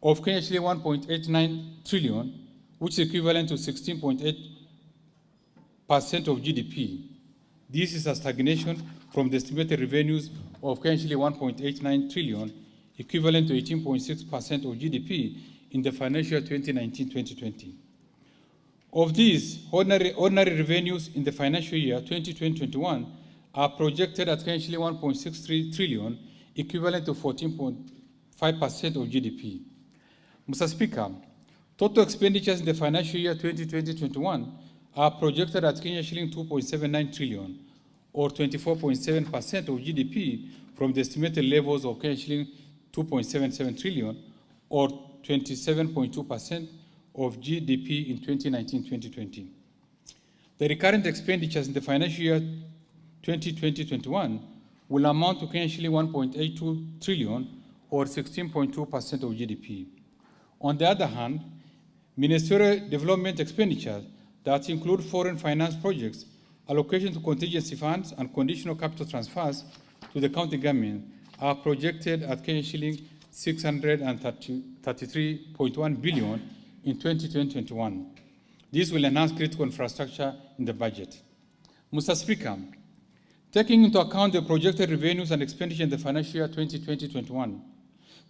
B: of Kenya shilling 1.89 trillion, which is equivalent to 16.8% of GDP. This is a stagnation from the estimated revenues of Kenya shilling 1.89 trillion, equivalent to 18.6% of GDP in the financial year 2019-2020. Of these, ordinary revenues in the financial year 2020-21 are projected at Kenya shilling 1.63 trillion, equivalent to 14.5% of GDP. Mr. Speaker, total expenditures in the financial year 2020-21 are projected at Kenya shilling 2.79 trillion, or 24.7% of GDP from the estimated levels of Kenya shilling 2.77 trillion, or 27.2% of GDP in 2019-2020. The recurrent expenditures in the financial year 2020-21 will amount to Kenya shilling 1.82 trillion, or 16.2% of GDP. On the other hand, ministerial development expenditures that include foreign finance projects, allocation to contingency funds, and conditional capital transfers to the county government are projected at Kenya shilling 633.1 billion in 2020-21. This will enhance critical infrastructure in the budget. Mr. Speaker, taking into account the projected revenues and expenditure in the financial year 2020-21,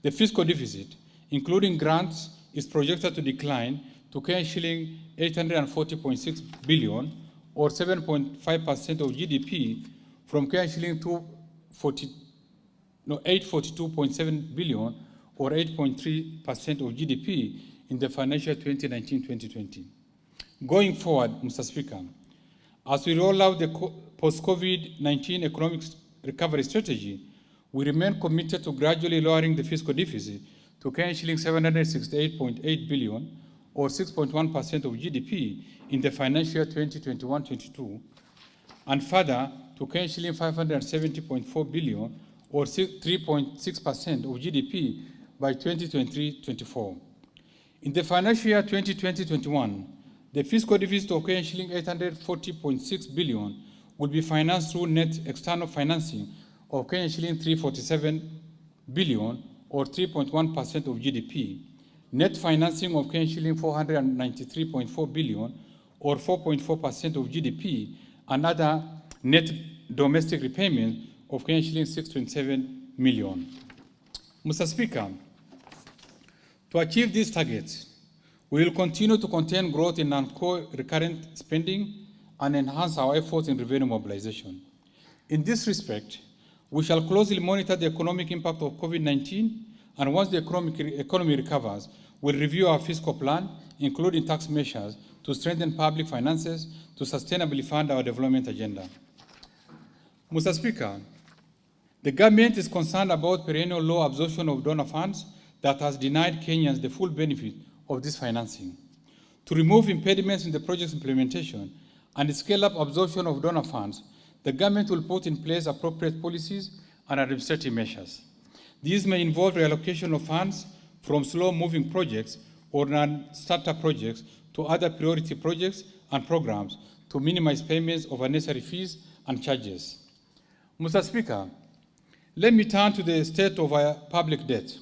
B: the fiscal deficit, including grants, is projected to decline to Kenya shilling 840.6 billion, or 7.5% of GDP, from Kenya shilling 842.7 billion, or 8.3% of GDP in the financial 2019-2020. Going forward, Mr. Speaker, as we roll out the post-COVID-19 economic recovery strategy, we remain committed to gradually lowering the fiscal deficit to Kenya shilling 768.8 billion, or 6.1% of GDP in the financial year 2021-22, and further to Kenya shilling 570.4 billion, or 3.6% of GDP by 2023-24. In the financial year 2020-21, the fiscal deficit of Kenya shilling 840.6 billion will be financed through net external financing of Kenya shilling 347 billion, or 3.1% of GDP, net financing of Kenya shilling 493.4 billion, or 4.4% of GDP, and other net domestic repayment of Kenya shilling 627 million. Mr. Speaker, to achieve these targets, we will continue to contain growth in non-core recurrent spending and enhance our efforts in revenue mobilization. In this respect, we shall closely monitor the economic impact of COVID-19, and once the economy recovers, will review our fiscal plan, including tax measures, to strengthen public finances to sustainably fund our development agenda. Mr. Speaker, the government is concerned about perennial low absorption of donor funds that has denied Kenyans the full benefit of this financing. To remove impediments in the project's implementation and scale up absorption of donor funds, the government will put in place appropriate policies and administrative measures. These may involve reallocation of funds from slow-moving projects or non-starter projects to other priority projects and programs to minimize payments of unnecessary fees and charges. Mr. Speaker, let me turn to the state of our public debt.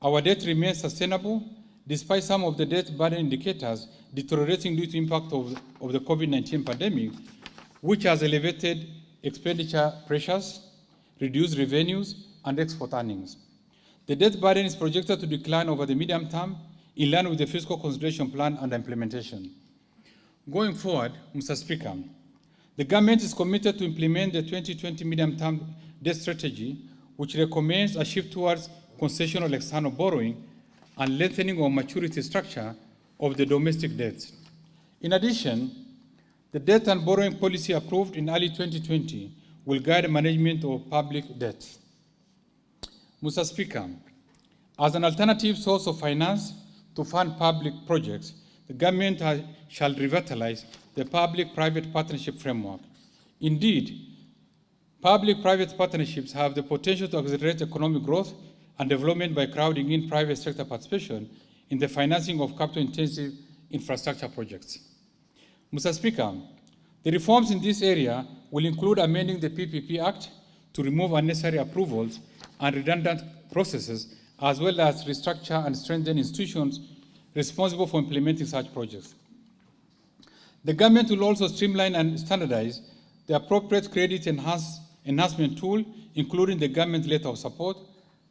B: Our debt remains sustainable despite some of the debt burden indicators deteriorating due to impact of the COVID-19 pandemic, which has elevated expenditure pressures, reduced revenues, and export earnings. The debt burden is projected to decline over the medium term in line with the fiscal consolidation plan and implementation. Going forward, Mr. Speaker, the government is committed to implement the 2020 medium-term debt strategy, which recommends a shift towards concessional external borrowing and lengthening of maturity structure of the domestic debts. In addition, the debt and borrowing policy approved in early 2020 will guide management of public debt. Mr. Speaker, as an alternative source of finance to fund public projects, the government shall revitalize the public-private partnership framework. Indeed, public-private partnerships have the potential to accelerate economic growth and development by crowding in private sector participation in the financing of capital-intensive infrastructure projects. Mr. Speaker, the reforms in this area will include amending the PPP Act to remove unnecessary approvals and redundant processes, as well as restructure and strengthen institutions responsible for implementing such projects. The government will also streamline and standardize the appropriate credit enhancement tool, including the government letter of support,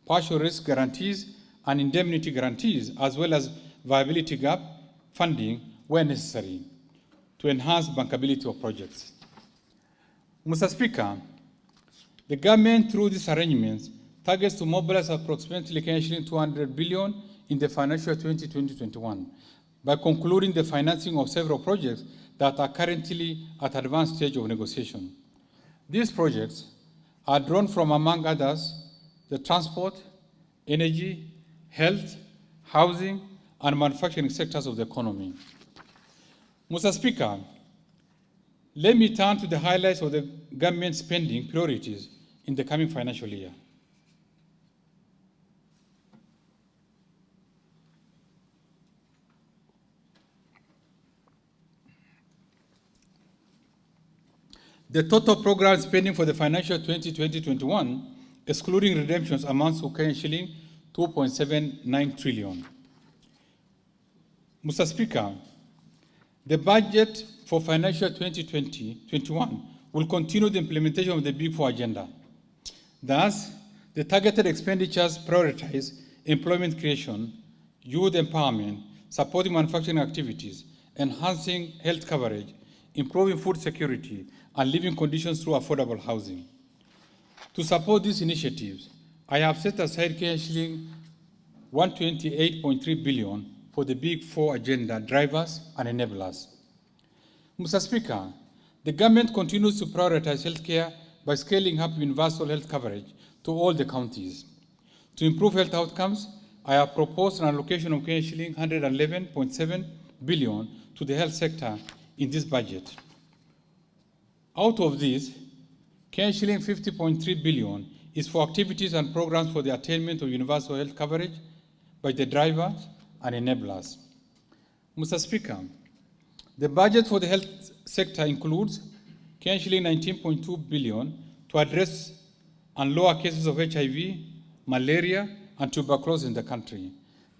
B: partial risk guarantees, and indemnity guarantees, as well as viability gap funding where necessary to enhance bankability of projects. Mr. Speaker, the government, through these arrangements, targets to mobilize approximately $200 billion in the financial 2020-21 by concluding the financing of several projects that are currently at advanced stage of negotiation. These projects are drawn from, among others, the transport, energy, health, housing, and manufacturing sectors of the economy. Mr. Speaker, let me turn to the highlights of the government spending priorities in the coming financial year. The total program spending for the financial 2020-21, excluding redemptions, amounts to shilling 2.79 trillion. Mr. Speaker, the budget for financial 2020-21 will continue the implementation of the Big Four agenda. Thus, the targeted expenditures prioritize employment creation, youth empowerment, supporting manufacturing activities, enhancing health coverage, improving food security, and living conditions through affordable housing. To support these initiatives, I have set aside shilling 128.3 billion for the Big Four agenda drivers and enablers. Mr. Speaker, the government continues to prioritize healthcare by scaling up universal health coverage to all the counties. To improve health outcomes, I have proposed an allocation of shilling 111.7 billion to the health sector in this budget. Out of this, shilling 50.3 billion is for activities and programs for the attainment of universal health coverage by the drivers and enablers. Mr. Speaker, the budget for the health sector includes shilling 19.2 billion to address and lower cases of HIV, malaria, and tuberculosis in the country.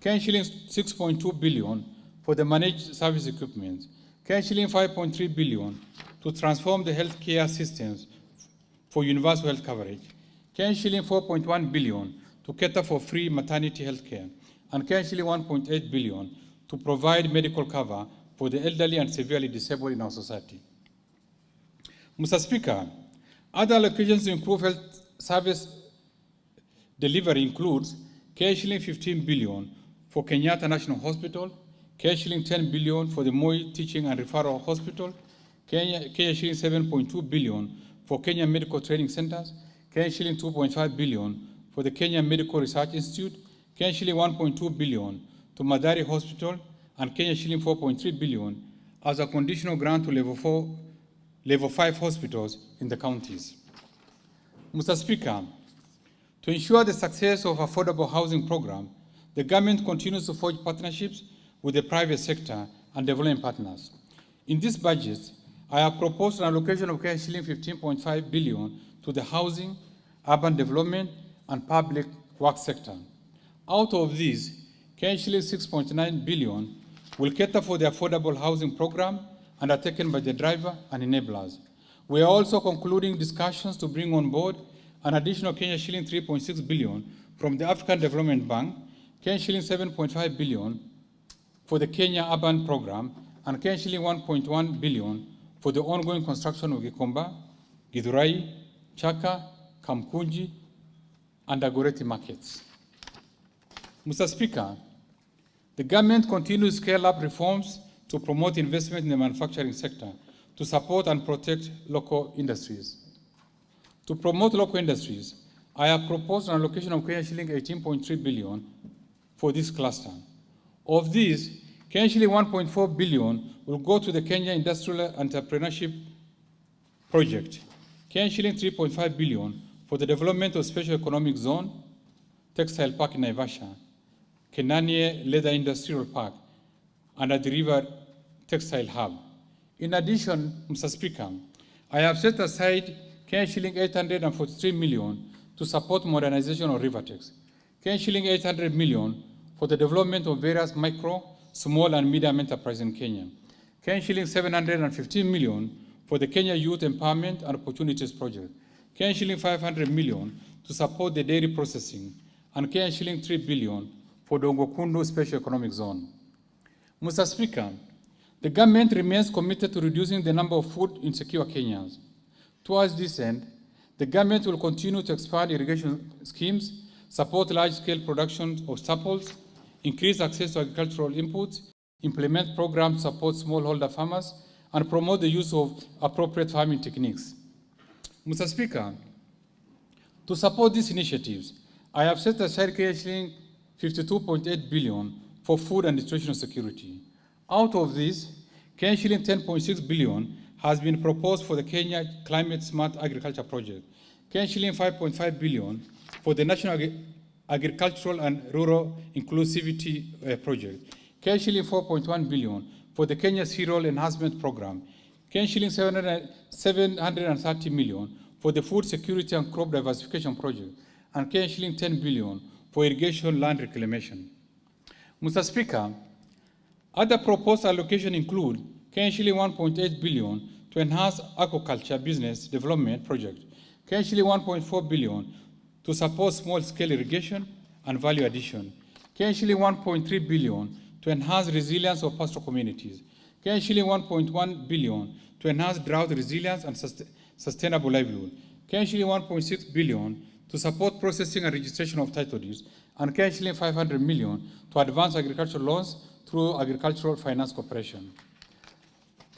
B: Shilling 6.2 billion for the managed service equipment. Shilling 5.3 billion to transform the healthcare systems for universal health coverage. Shilling 4.1 billion to cater for free maternity health care. And shilling 1.8 billion to provide medical cover for the elderly and severely disabled in our society. Mr. Speaker, other allocations to improve health service delivery includes shilling 15 billion for Kenyatta National Hospital, Kenya shilling 10 billion for the Moi Teaching and Referral Hospital, Kenya shilling 7.2 billion for Kenya Medical Training Centers, Kenya shilling 2.5 billion for the Kenya Medical Research Institute, Kenya shilling 1.2 billion to Madari Hospital, and Kenya shilling 4.3 billion as a conditional grant to level 5 hospitals in the counties. Mr. Speaker, to ensure the success of affordable housing program, the government continues to forge partnerships with the private sector and development partners. In this budget, I have proposed an allocation of shilling 15.5 billion to the housing, urban development, and public works sector. Out of these, shilling 6.9 billion will cater for the affordable housing program undertaken by the driver and enablers. We are also concluding discussions to bring on board an additional shilling 3.6 billion from the African Development Bank, shilling 7.5 billion for the Kenya Urban Program, and shilling 1.1 billion for the ongoing construction of Gikomba, Githurai, Chaka, Kamkunji, and Agoreti markets. Mr. Speaker, the government continues to scale up reforms to promote investment in the manufacturing sector to support and protect local industries. To promote local industries, I have proposed an allocation of shilling 18.3 billion for this cluster. Of these, shilling 1.4 billion will go to the Kenya Industrial Entrepreneurship Project, shilling 3.5 billion for the development of Special Economic Zone, Textile Park in Naivasha, Kenanie Leather Industrial Park, and at the River Textile Hub. In addition, Mr. Speaker, I have set aside shilling 843 million to support modernization of Rivertex, shilling 800 million for the development of various micro, small, and medium enterprises in Kenya, shilling 715 million for the Kenya Youth Empowerment and Opportunities Project, shilling 500 million to support the dairy processing, and shilling 3 billion for the Ongokundu Special Economic Zone. Mr. Speaker, the government remains committed to reducing the number of food insecure Kenyans. Towards this end, the government will continue to expand irrigation schemes, support large-scale production of staples, increase access to agricultural inputs, implement programs to support smallholder farmers, and promote the use of appropriate farming techniques. Mr. Speaker, to support these initiatives, I have set aside shilling 52.8 billion for food and nutritional security. Out of this, shilling 10.6 billion has been proposed for the Kenya Climate Smart Agriculture Project, shilling 5.5 billion for the National Agricultural and Rural Inclusivity Project, shilling 4.1 billion for the Kenya Cereal Enhancement Program, shilling 730 million for the Food Security and Crop Diversification Project, and shilling 10 billion for irrigation land reclamation. Mr. Speaker, other proposed allocations include shilling 1.8 billion to enhance aquaculture business development project, shilling 1.4 billion to support small-scale irrigation and value addition, shilling 1.3 billion to enhance resilience of pastoral communities, shilling 1.1 billion to enhance drought resilience and sustainable livelihood, shilling 1.6 billion to support processing and registration of title deeds, and shilling 500 million to advance agricultural loans through Agricultural Finance Corporation.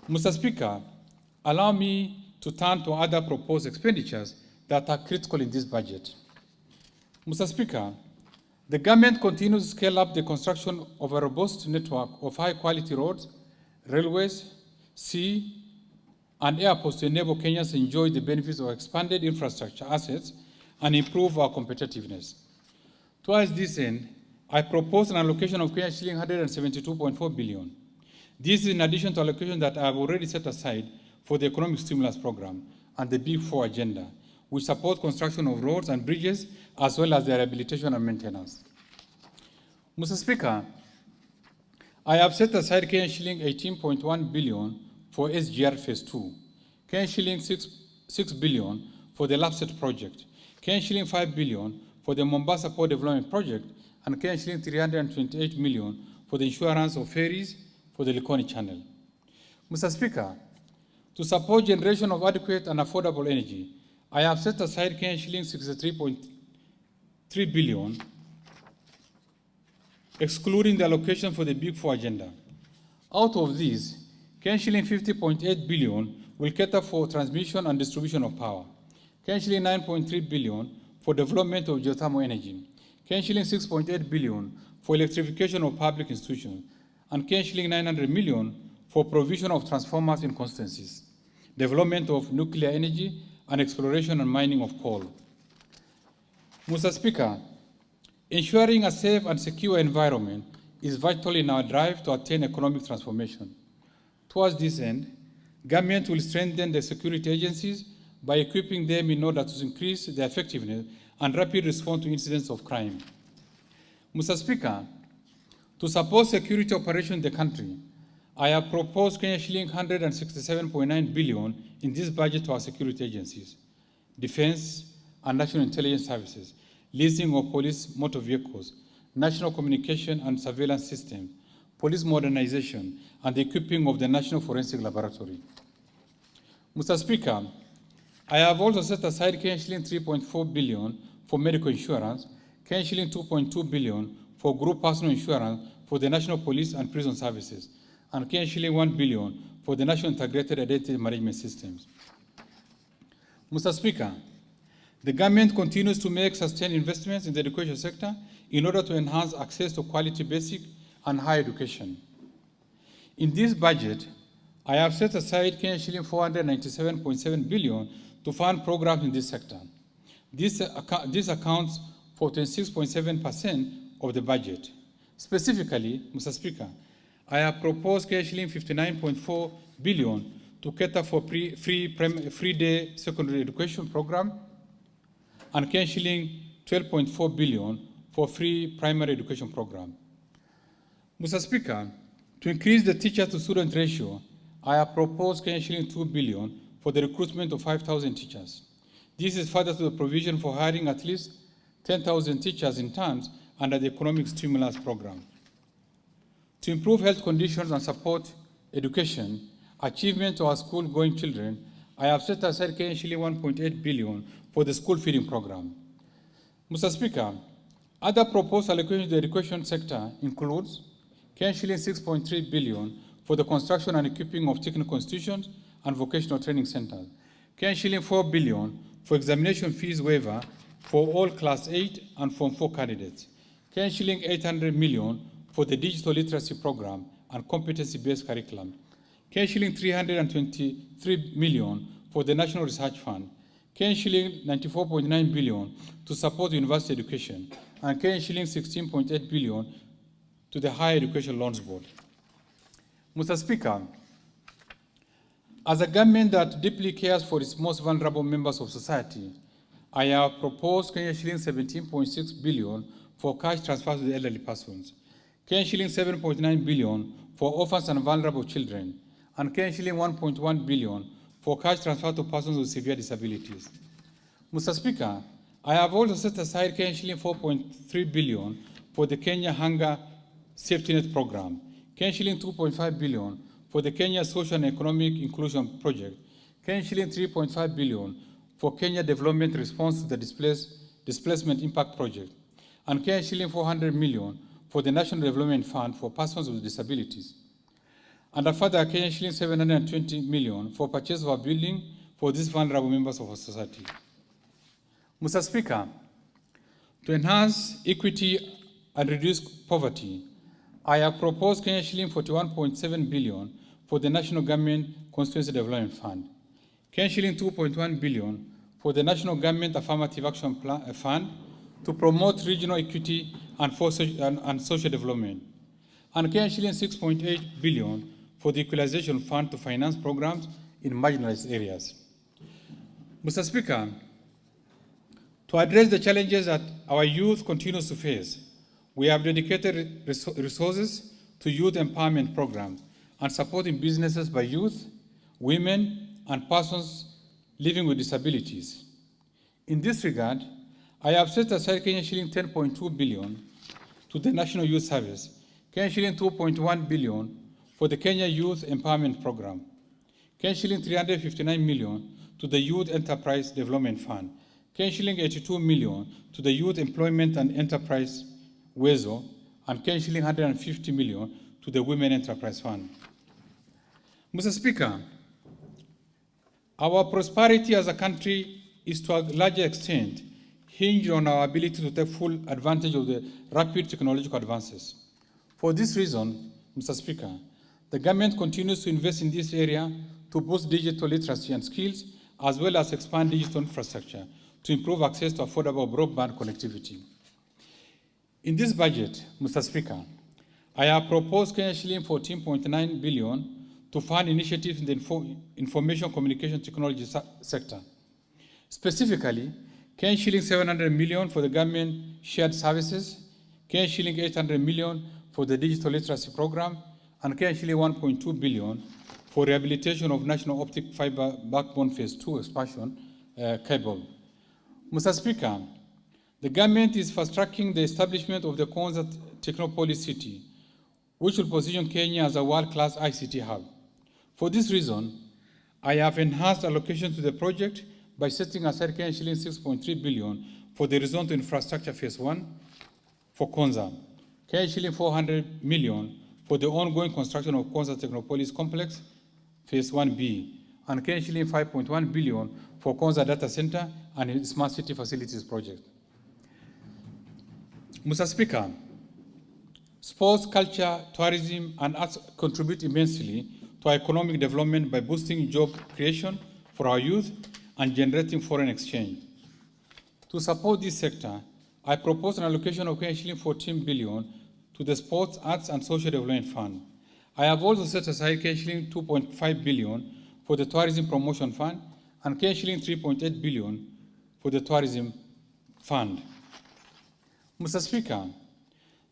B: Mr. Speaker, allow me to turn to other proposed expenditures that are critical in this budget. Mr. Speaker, the government continues to scale up the construction of a robust network of high-quality roads, railways, sea, and airports to enable Kenyans to enjoy the benefits of expanded infrastructure assets and improve our competitiveness. Towards this end, I propose an allocation of shilling 172.4 billion. This is in addition to allocation that I have already set aside for the Economic Stimulus Program and the Big Four agenda, which support construction of roads and bridges, as well as their rehabilitation and maintenance. Mr. Speaker, I have set aside shilling 18.1 billion for SGR Phase 2, shilling 6 billion for the LAPSET project, shilling 5 billion for the Mombasa Port Development Project, and shilling 328 million for the insurance of ferries for the Likoni Channel. Mr. Speaker, to support generation of adequate and affordable energy, I have set aside shilling 63.3 billion excluding the allocation for the Big Four agenda. Out of these, Shilling 50.8 billion will cater for transmission and distribution of power. Shilling 9.3 billion for development of geothermal energy. Shilling 6.8 billion for electrification of public institutions. And Shilling 900 million for provision of transformers in constituencies, development of nuclear energy, and exploration and mining of coal. Mr. Speaker, ensuring a safe and secure environment is vital in our drive to attain economic transformation. Towards this end, government will strengthen the security agencies by equipping them in order to increase their effectiveness and rapid response to incidents of crime. Mr. Speaker, to support security operations in the country, I have proposed Shilling 167.9 billion in this budget to our security agencies, defense and national intelligence services, leasing of police motor vehicles, national communication and surveillance systems, police modernization, and the equipping of the National Forensic Laboratory. Mr. Speaker, I have also set aside Shilling 3.4 billion for medical insurance, Shilling 2.2 billion for group personal insurance for the National Police and Prison Services, and Shilling 1 billion for the National Integrated Identity Management Systems. Mr. Speaker, the government continues to make sustained investments in the education sector in order to enhance access to quality basic and higher education. In this budget, I have set aside Shilling 497.7 billion to fund programs in this sector. This accounts for 26.7% of the budget. Specifically, Mr. Speaker, I have proposed Shilling 59.4 billion to cater for free day secondary education program and Shilling 12.4 billion for free primary education program. Mr. Speaker, to increase the teacher-to-student ratio, I have proposed Shilling 2 billion for the recruitment of 5,000 teachers. This is further to the provision for hiring at least 10,000 teachers in terms under the Economic Stimulus Program. To improve health conditions and support education, achievement of our school-going children, I have set aside Shilling 1.8 billion for the school feeding program. Mr. Speaker, other proposed allocations to the education sector includes Shilling 6.3 billion for the construction and equipping of technical institutions and vocational training centers, Shilling 4 billion for examination fees waiver for all Class 8 and Form 4 candidates, Shilling 800 million for the digital literacy program and competency-based curriculum, Shilling 323 million for the National Research Fund, Shilling 94.9 billion to support university education, and Shilling 16.8 billion to the Higher Education Loans Board. Mr. Speaker, as a government that deeply cares for its most vulnerable members of society, I have proposed Shilling 17.6 billion for cash transfers to the elderly persons, Shilling 7.9 billion for orphans and vulnerable children, and Shilling 1.1 billion for cash transfer to persons with severe disabilities. Mr. Speaker, I have also set aside Shilling 4.3 billion for the Kenya Hunger Safety Net Program, Shilling 2.5 billion for the Kenya Social and Economic Inclusion Project, Shilling 3.5 billion for Kenya Development Response to the Displacement Impact Project, and Shilling 400 million for the National Development Fund for persons with disabilities, and a further Shilling 720 million for purchase of a building for these vulnerable members of our society. Mr. Speaker, to enhance equity and reduce poverty, I have proposed Shilling 41.7 billion for the National Government Constituency Development Fund, Shilling 2.1 billion for the National Government Affirmative Action Fund to promote regional equity and social development, and Shilling 6.8 billion for the Equalization Fund to finance programs in marginalized areas. Mr. Speaker, to address the challenges that our youth continues to face, we have dedicated resources to youth empowerment programs and supporting businesses by youth, women, and persons living with disabilities. In this regard, I have set aside Shilling 10.2 billion to the National Youth Service, Shilling 2.1 billion for the Kenya Youth Empowerment Program, Shilling 359 million to the Youth Enterprise Development Fund, Shilling 82 million to the Youth Employment and Enterprise WEZO, and Kenya shilling 150 million to the Women Enterprise Fund. Mr. Speaker, our prosperity as a country is to a larger extent hinged on our ability to take full advantage of the rapid technological advances. For this reason, Mr. Speaker, the government continues to invest in this area to boost digital literacy and skills, as well as expand digital infrastructure to improve access to affordable broadband connectivity. In this budget, Mr. Speaker, I have proposed Kenya shilling 14.9 billion to fund initiatives in the information communication technology sector. Specifically, Kenya shilling 700 million for the government shared services, Kenya shilling 800 million for the digital literacy program, and Kenya shilling 1.2 billion for rehabilitation of national optic fiber backbone phase 2 expansion cable. Mr. Speaker, the government is fast-tracking the establishment of the Konza Technopolis City, which will position Kenya as a world-class ICT hub. For this reason, I have enhanced allocation to the project by setting aside Kenya shilling 6.3 billion for the horizontal infrastructure phase 1 for Konza, Kenya shilling 400 million for the ongoing construction of Konza Technopolis Complex phase 1B, and Kenya shilling 5.1 billion for Konza Data Center and its Smart City Facilities project. Mr. Speaker, sports, culture, tourism, and arts contribute immensely to our economic development by boosting job creation for our youth and generating foreign exchange. To support this sector, I propose an allocation of shilling 14 billion to the Sports, Arts, and Social Development Fund. I have also set aside shilling 2.5 billion for the Tourism Promotion Fund and shilling 3.8 billion for the Tourism Fund. Mr. Speaker,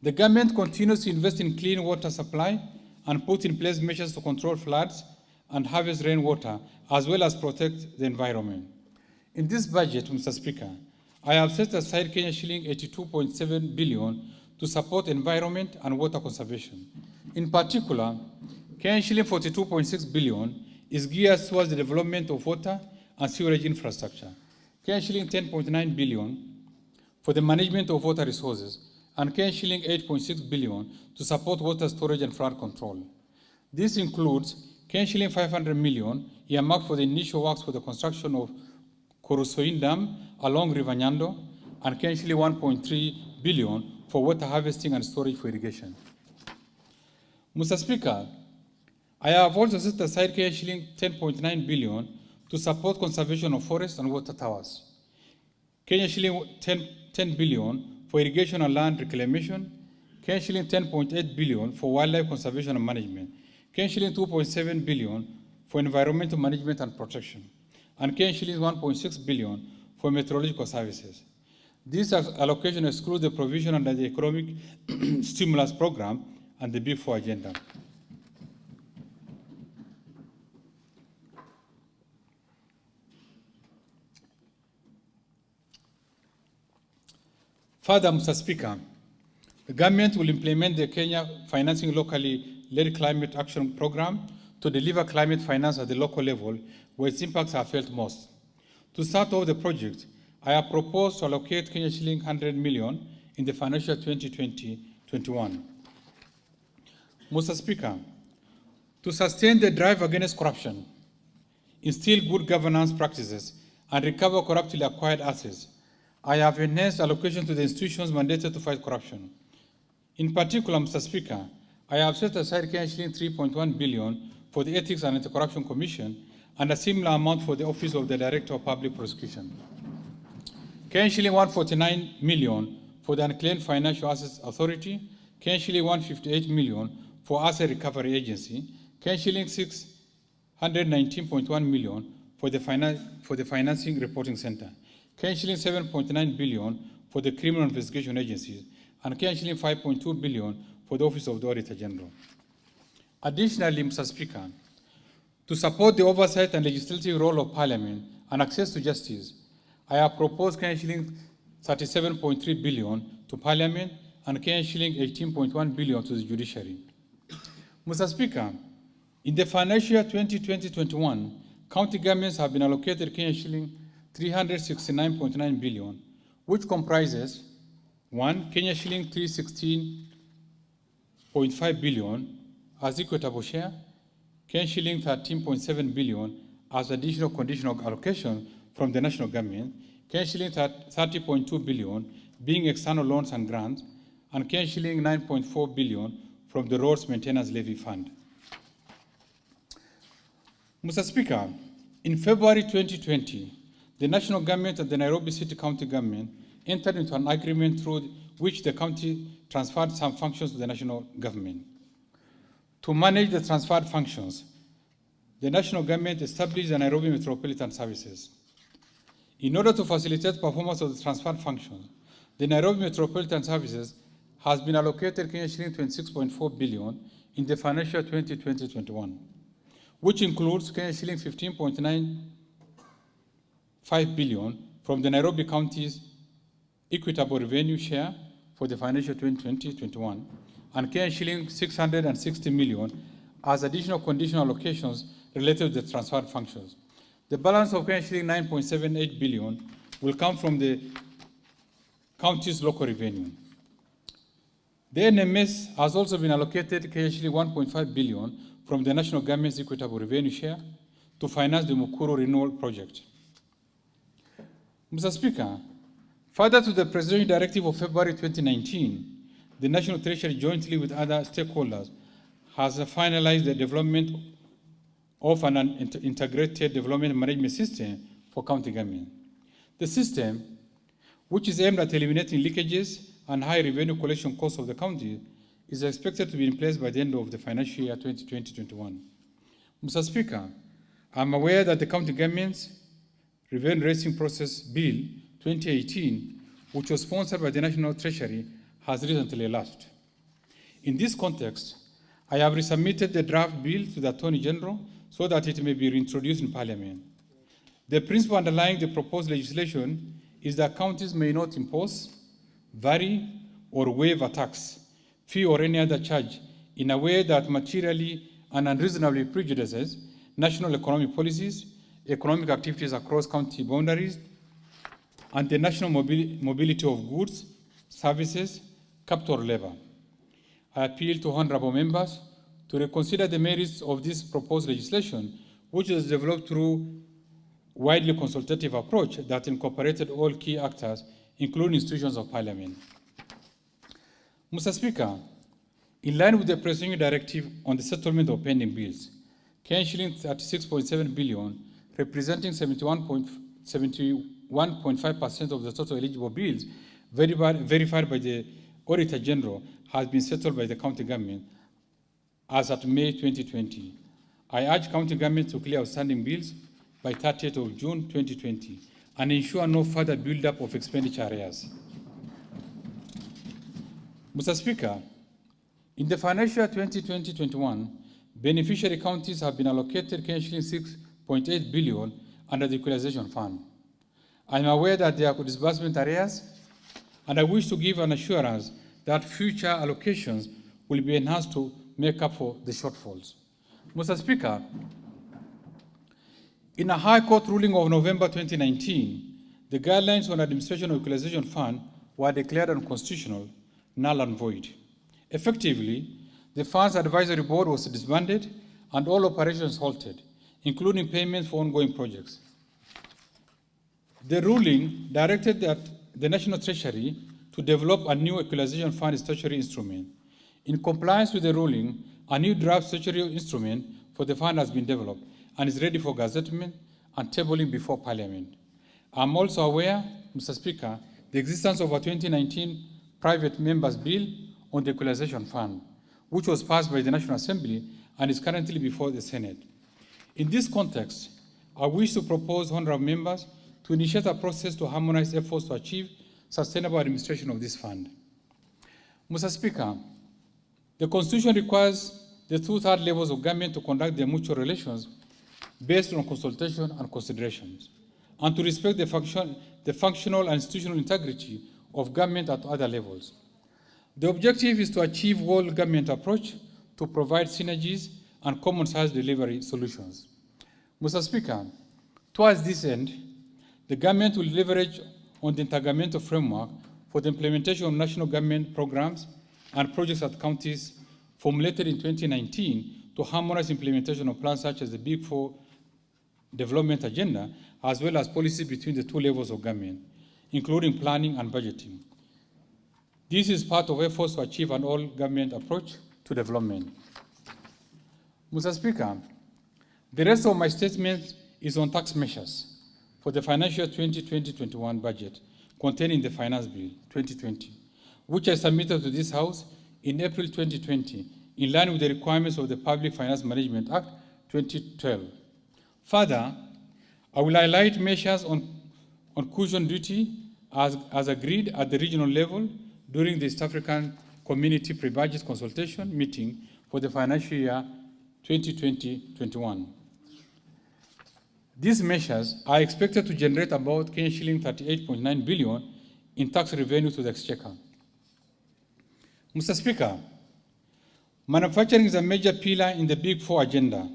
B: the government continues to invest in clean water supply and put in place measures to control floods and harvest rainwater, as well as protect the environment. In this budget, Mr. Speaker, I have set aside shilling 82.7 billion to support environment and water conservation. In particular, shilling 42.6 billion is geared towards the development of water and sewerage infrastructure. Shilling 10.9 billion for the management of water resources, and shilling 8.6 billion to support water storage and flood control. This includes shilling 500 million earmarked for the initial works for the construction of Korusoin Dam along River Nyando, and shilling 1.3 billion for water harvesting and storage for irrigation. Mr. Speaker, I have also set aside shilling 10.9 billion to support conservation of forests and water towers. Shilling 10 billion for irrigation and land reclamation, shilling 10.8 billion for wildlife conservation and management, shilling 2.7 billion for environmental management and protection, and shilling 1.6 billion for meteorological services. This allocation excludes the provision under the Economic Stimulus Program and the Big Four agenda. Further, Mr. Speaker, the government will implement the Kenya Financing Locally Led Climate Action Program to deliver climate finance at the local level where its impacts are felt most. To start off the project, I have proposed to allocate shilling 100 million in the financial 2020-21. Mr. Speaker, to sustain the drive against corruption, instill good governance practices, and recover corruptly acquired assets, I have enhanced allocation to the institutions mandated to fight corruption. In particular, Mr. Speaker, I have set aside shilling 3.1 billion for the Ethics and Anti-Corruption Commission and a similar amount for the Office of the Director of Public Prosecution. Shilling 149 million for the Unclaimed Financial Assets Authority, shilling 158 million for Asset Recovery Agency, shilling 619.1 million for the Financing Reporting Center, shilling 7.9 billion for the Criminal Investigation Agencies, and shilling 5.2 billion for the Office of the Auditor General. Additionally, Mr. Speaker, to support the oversight and legislative role of Parliament and access to justice, I have proposed shilling 37.3 billion to Parliament and shilling 18.1 billion to the judiciary. Mr. Speaker, in the financial year 2020-21, county governments have been allocated shilling 369.9 billion, which comprises 1. Kenya shilling 316 13.5 billion as equitable share, shilling 13.7 billion as additional conditional allocation from the national government, shilling 30.2 billion being external loans and grants, and shilling 9.4 billion from the Roads Maintenance Levy Fund. Mr. Speaker, in February 2020, the national government and the Nairobi City County government entered into an agreement through which the county transferred some functions to the national government. To manage the transferred functions, the national government established the Nairobi Metropolitan Services. In order to facilitate performance of the transferred functions, the Nairobi Metropolitan Services has been allocated shilling 26.4 billion in the financial 2020-21, which includes shilling 15.95 billion from the Nairobi County's equitable revenue share for the financial 2020-21, and shilling 660 million as additional conditional allocations related to the transferred functions. The balance of shilling 9.78 billion will come from the county's local revenue. The NMS has also been allocated shilling 1.5 billion from the national government's equitable revenue share to finance the Ukur renewal project. Mr. Speaker, further to the Presidential Directive of February 2019, the National Treasury, jointly with other stakeholders, has finalized the development of an integrated development management system for county government. The system, which is aimed at eliminating leakages and high revenue collection costs of the county, is expected to be in place by the end of the financial year 2020-21. Mr. Speaker, I'm aware that the county government's Revenue Raising Process Bill 2018, which was sponsored by the National Treasury, has recently elapsed. In this context, I have resubmitted the draft bill to the Attorney General so that it may be reintroduced in Parliament. The principle underlying the proposed legislation is that counties may not impose, vary, or waive a tax, fee, or any other charge in a way that materially and unreasonably prejudices national economic policies, economic activities across county boundaries, and the national mobility of goods, services, capital, or labor. I appeal to honorable members to reconsider the merits of this proposed legislation, which was developed through widely consultative approach that incorporated all key actors, including institutions of Parliament. Mr. Speaker, in line with the Presidential Directive on the settlement of pending bills, shilling 36.7 billion, representing 71.5% of the total eligible bills verified by the Auditor General, has been settled by the county government as at May 2020. I urge county government to clear outstanding bills by 30th of June 2020 and ensure no further build-up of expenditure arrears. Mr. Speaker, in the financial 2020-21, beneficiary counties have been allocated shilling 6.8 billion under the Equalization Fund. I am aware that there are disbursement arrears, and I wish to give an assurance that future allocations will be enhanced to make up for the shortfalls. Mr. Speaker, in a High Court ruling of November 2019, the guidelines on administration of Equalization Fund were declared unconstitutional, null and void. Effectively, the Fund's Advisory Board was disbanded and all operations halted, including payments for ongoing projects. The ruling directed that the National Treasury to develop a new Equalization Fund statutory instrument. In compliance with the ruling, a new draft statutory instrument for the fund has been developed and is ready for gazettement and tabling before Parliament. I'm also aware, Mr. Speaker, the existence of a 2019 private members' bill on the Equalization Fund, which was passed by the National Assembly and is currently before the Senate. In this context, I wish to propose honorable members to initiate a process to harmonize efforts to achieve sustainable administration of this fund. Mr. Speaker, the Constitution requires the 2/3 levels of government to conduct their mutual relations based on consultation and considerations, and to respect the functional and institutional integrity of government at other levels. The objective is to achieve whole government approach to provide synergies and common sense delivery solutions. Mr. Speaker, towards this end, the government will leverage on the intergovernmental framework for the implementation of national government programs and projects at counties formulated in 2019 to harmonize implementation of plans such as the Big Four development agenda, as well as policies between the two levels of government, including planning and budgeting. This is part of efforts to achieve an all-government approach to development. Mr. Speaker, the rest of my statement is on tax measures for the financial 2020-21 budget contained in the Finance Bill 2020, which I submitted to this House in April 2020, in line with the requirements of the Public Finance Management Act 2012. Further, I will highlight measures on cushion duty as agreed at the regional level during the East African Community Pre-Budget Consultation meeting for the financial year 2020-21. These measures are expected to generate about Kenyan shilling 38.9 billion in tax revenue to the Exchequer. Mr. Speaker, manufacturing is a major pillar in the Big Four agenda,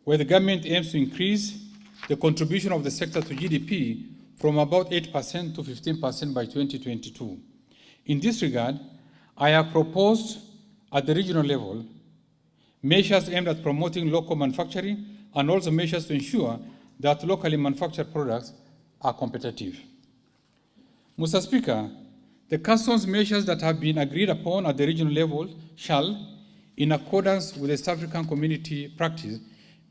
B: where the government aims to increase the contribution of the sector to GDP from about 8% to 15% by 2022. In this regard, I have proposed at the regional level measures aimed at promoting local manufacturing and also measures to ensure that locally manufactured products are competitive. Mr. Speaker, the customs measures that have been agreed upon at the regional level shall, in accordance with the East African Community practice,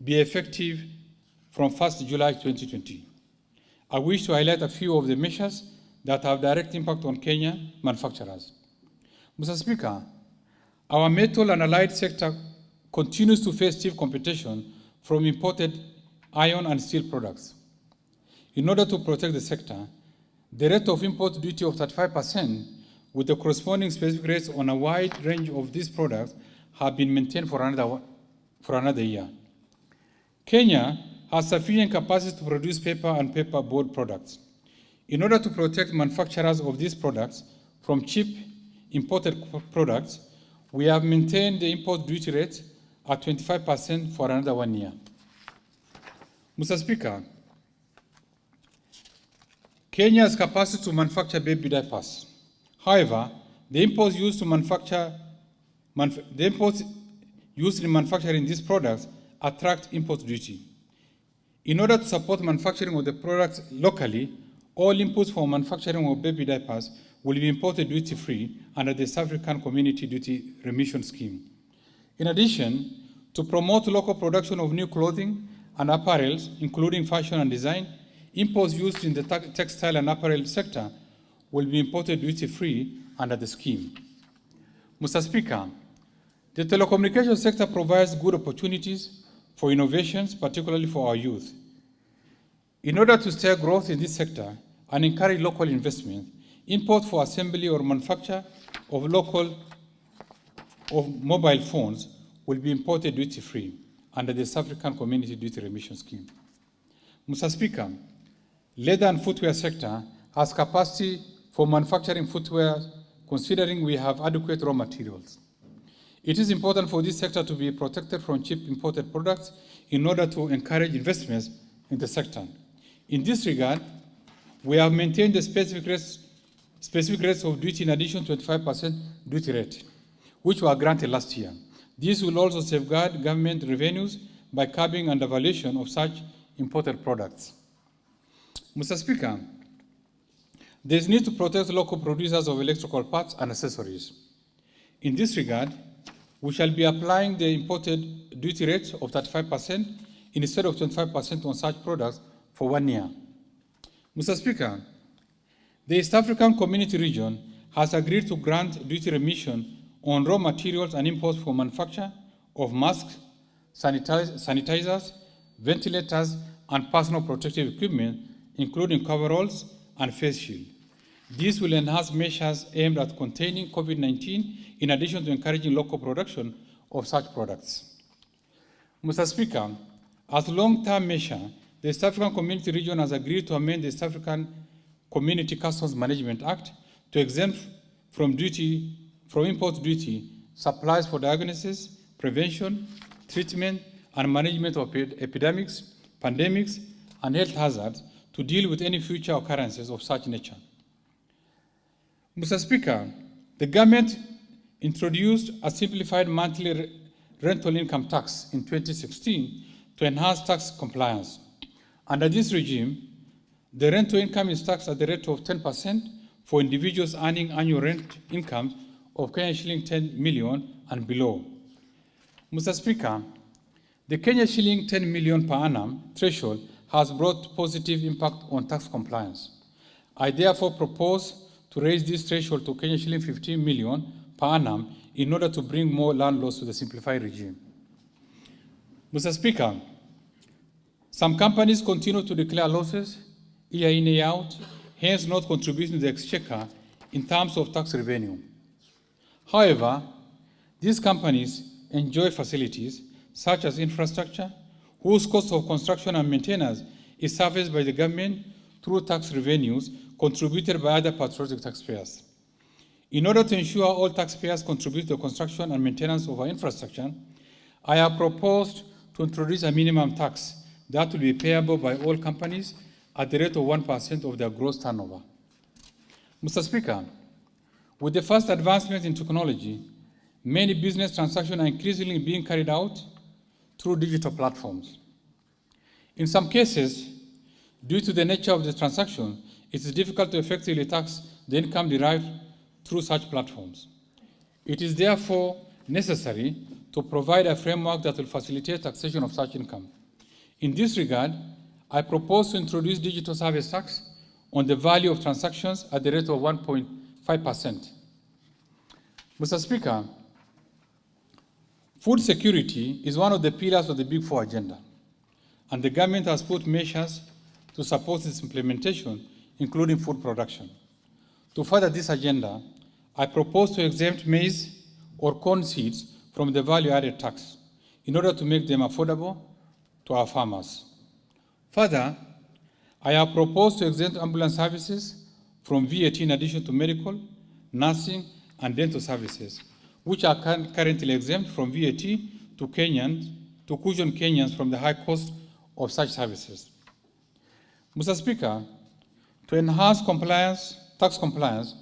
B: be effective from 1st July 2020. I wish to highlight a few of the measures that have direct impact on Kenyan manufacturers. Mr. Speaker, our metal and allied sector continues to face stiff competition from imported iron and steel products. In order to protect the sector, the rate of import duty of 35% with the corresponding specific rates on a wide range of these products have been maintained for another year. Kenya has sufficient capacity to produce paper and paperboard products. In order to protect manufacturers of these products from cheap imported products, we have maintained the import duty rate at 25% for another 1 year. Mr. Speaker, Kenya has capacity to manufacture baby diapers. However, the imports used in manufacturing these products attract import duty. In order to support manufacturing of the products locally, all inputs for manufacturing of baby diapers will be imported duty-free under the South African Community Duty Remission Scheme. In addition, to promote local production of new clothing and apparels, including fashion and design, imports used in the textile and apparel sector will be imported duty-free under the scheme. Mr. Speaker, the telecommunications sector provides good opportunities for innovations, particularly for our youth. In order to stir growth in this sector and encourage local investment, import for assembly or manufacture of mobile phones will be imported duty-free under the South African Community Duty Remission Scheme. Mr. Speaker, leather and footwear sector has capacity for manufacturing footwear considering we have adequate raw materials. It is important for this sector to be protected from cheap imported products in order to encourage investments in the sector. In this regard, we have maintained the specific rates of duty in addition to 25% duty rate, which were granted last year. This will also safeguard government revenues by curbing undervaluation of such imported products. Mr. Speaker, there is need to protect local producers of electrical parts and accessories. In this regard, we shall be applying the imported duty rate of 35% instead of 25% on such products for 1 year. Mr. Speaker, the East African Community region has agreed to grant duty remission on raw materials and imports for manufacture of masks, sanitizers, ventilators, and personal protective equipment, including coveralls and face shield. This will enhance measures aimed at containing COVID-19 in addition to encouraging local production of such products. Mr. Speaker, as a long-term measure, the East African Community region has agreed to amend the East African Community Customs Management Act to exempt from import duty supplies for diagnosis, prevention, treatment, and management of epidemics, pandemics, and health hazards to deal with any future occurrences of such nature. Mr. Speaker, the government introduced a simplified monthly rental income tax in 2016 to enhance tax compliance. Under this regime, the rental income is taxed at the rate of 10% for individuals earning annual rent income of Kenya shilling 10 million and below. Mr. Speaker, the Kenya shilling 10 million per annum threshold has brought positive impact on tax compliance. I therefore propose to raise this threshold to Kenya shilling 15 million per annum in order to bring more landlords to the simplified regime. Mr. Speaker, some companies continue to declare losses year in, year out, hence not contributing to the exchequer in terms of tax revenue. However, these companies enjoy facilities such as infrastructure, whose cost of construction and maintenance is serviced by the government through tax revenues contributed by other patriotic taxpayers. In order to ensure all taxpayers contribute to the construction and maintenance of our infrastructure, I have proposed to introduce a minimum tax that will be payable by all companies at the rate of 1% of their gross turnover. Mr. Speaker, with the first advancement in technology, many business transactions are increasingly being carried out through digital platforms. In some cases, due to the nature of the transaction, it is difficult to effectively tax the income derived through such platforms. It is therefore necessary to provide a framework that will facilitate taxation of such income. In this regard, I propose to introduce digital service tax on the value of transactions at the rate of 1.5%. Mr. Speaker, food security is one of the pillars of the Big Four agenda, and the government has put measures to support its implementation, including food production. To further this agenda, I propose to exempt maize or corn seeds from the value-added tax in order to make them affordable to our farmers. Further, I have proposed to exempt ambulance services from VAT in addition to medical, nursing, and dental services, which are currently exempt from VAT to cushion Kenyans from the high cost of such services. Mr. Speaker, to enhance tax compliance,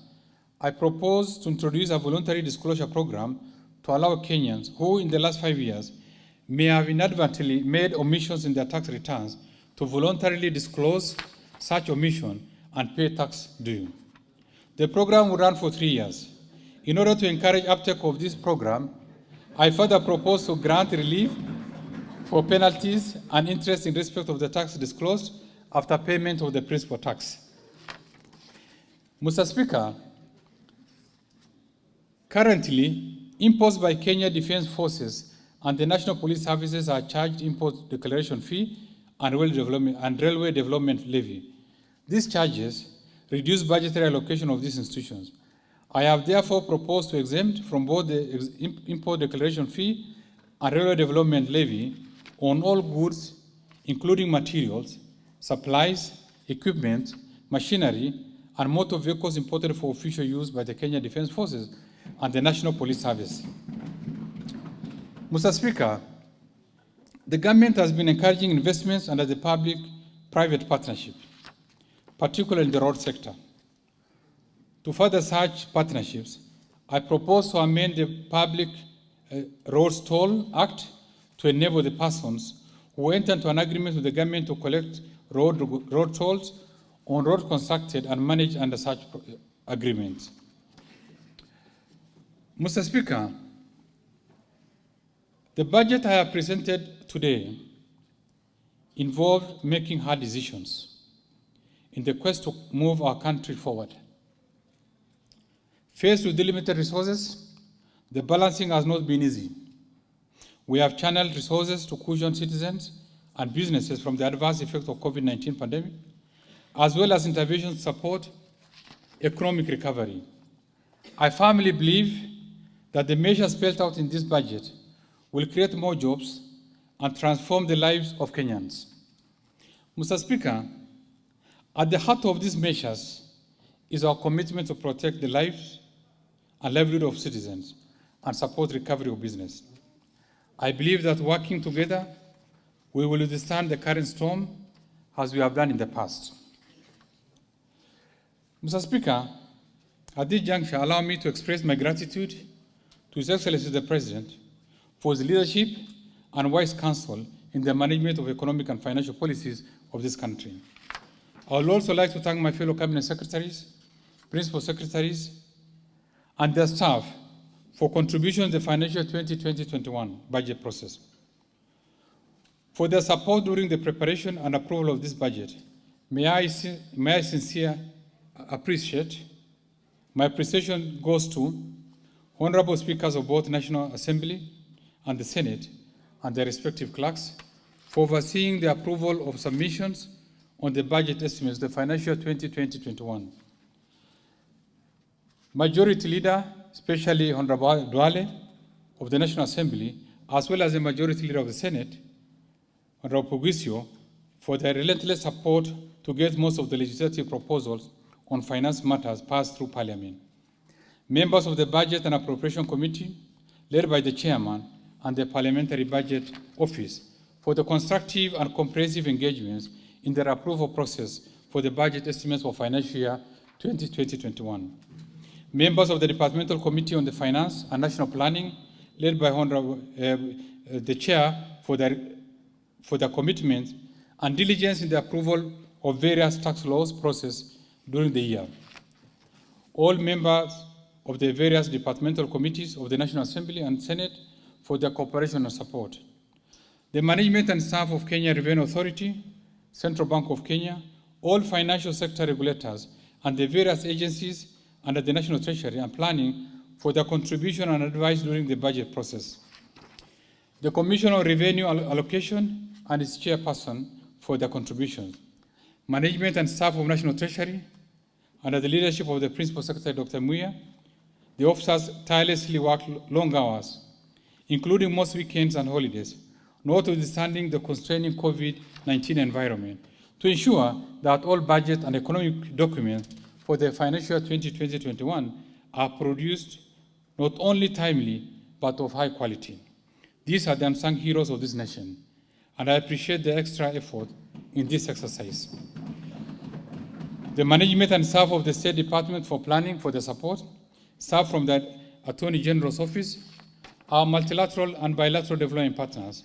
B: I propose to introduce a voluntary disclosure program to allow Kenyans who in the last 5 years may have inadvertently made omissions in their tax returns to voluntarily disclose such omission and pay tax due. The program will run for 3 years. In order to encourage uptake of this program, I further propose to grant relief for penalties and interest in respect of the tax disclosed after payment of the principal tax. Mr. Speaker, currently, imports by Kenya Defense Forces and the National Police Services are charged import declaration fee and railway development levy. These charges reduce budgetary allocation of these institutions. I have therefore proposed to exempt from both the import declaration fee and railway development levy on all goods, including materials, supplies, equipment, machinery, and motor vehicles imported for official use by the Kenya Defense Forces and the National Police Service. Mr. Speaker, the government has been encouraging investments under the public-private partnership, particularly in the road sector. To further such partnerships, I propose to amend the Public Roads Toll Act to enable the persons who enter into an agreement with the government to collect road tolls on roads constructed and managed under such agreements. Mr. Speaker, the budget I have presented today involved making hard decisions in the quest to move our country forward. Faced with limited resources, the balancing has not been easy. We have channeled resources to cushion citizens and businesses from the adverse effects of COVID-19 pandemic, as well as interventions to support economic recovery. I firmly believe that the measures spelled out in this budget will create more jobs and transform the lives of Kenyans. Mr. Speaker, at the heart of these measures is our commitment to protect the lives and livelihood of citizens and support recovery of business. I believe that working together, we will withstand the current storm as we have done in the past. Mr. Speaker, at this juncture, allow me to express my gratitude to His Excellency the President for his leadership and wise counsel in the management of economic and financial policies of this country. I would also like to thank my fellow cabinet secretaries, principal secretaries, and their staff for contribution to the financial 2020-21 budget process. For their support during the preparation and approval of this budget, may I sincerely appreciate. My appreciation goes to honorable speakers of both National Assembly and the Senate and their respective clerks for overseeing the approval of submissions on the budget estimates, the financial 2020-21. Majority Leader, especially Honorable Duale of the National Assembly, as well as the Majority Leader of the Senate, Honorable Pugisio, for their relentless support to get most of the legislative proposals on finance matters passed through Parliament. Members of the Budget and Appropriation Committee, led by the Chairman and the Parliamentary Budget Office, for the constructive and comprehensive engagements in their approval process for the budget estimates for financial year 2020-21. Members of the Departmental Committee on the Finance and National Planning, led by Honorable the Chair, for their commitment and diligence in the approval of various tax laws process during the year. All members of the various departmental committees of the National Assembly and Senate for their cooperation and support. The management and staff of Kenya Revenue Authority, Central Bank of Kenya, all financial sector regulators, and the various agencies under the National Treasury and Planning for their contribution and advice during the budget process. The Commission on Revenue Allocation and its chairperson for their contributions. Management and staff of National Treasury, under the leadership of the Principal Secretary, Dr. Muya, the officers tirelessly worked long hours, including most weekends and holidays, notwithstanding the constraining COVID-19 environment, to ensure that all budget and economic documents for the financial 2020-21 are produced not only timely, but of high quality. These are the unsung heroes of this nation, and I appreciate the extra effort in this exercise. The management and staff of the State Department for Planning for the support, staff from the Attorney General's Office, our multilateral and bilateral development partners,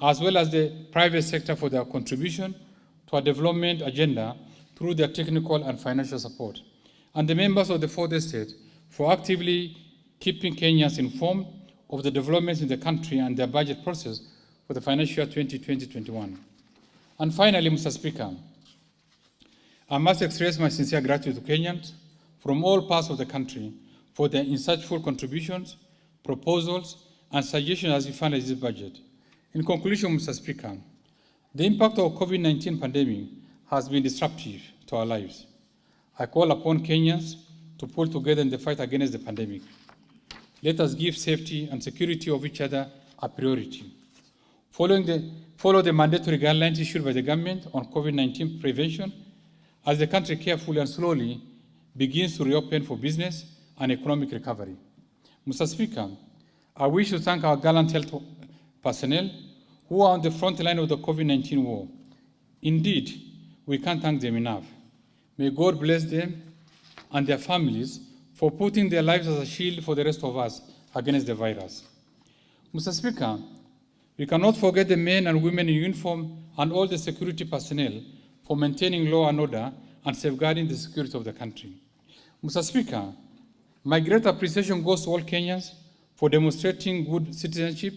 B: as well as the private sector for their contribution to our development agenda through their technical and financial support, and the members of the fourth estate for actively keeping Kenyans informed of the developments in the country and their budget process for the financial year 2020-21. And finally, Mr. Speaker, I must express my sincere gratitude to Kenyans from all parts of the country for their insightful contributions, proposals, and suggestions as we finalize this budget. In conclusion, Mr. Speaker, the impact of COVID-19 pandemic has been disruptive to our lives. I call upon Kenyans to pull together in the fight against the pandemic. Let us give safety and security of each other a priority. Follow the mandatory guidelines issued by the government on COVID-19 prevention as the country carefully and slowly begins to reopen for business and economic recovery. Mr. Speaker, I wish to thank our gallant health personnel who are on the front line of the COVID-19 war. Indeed, we can't thank them enough. May God bless them and their families for putting their lives as a shield for the rest of us against the virus. Mr. Speaker, we cannot forget the men and women in uniform and all the security personnel for maintaining law and order and safeguarding the security of the country. Mr. Speaker, my great appreciation goes to all Kenyans for demonstrating good citizenship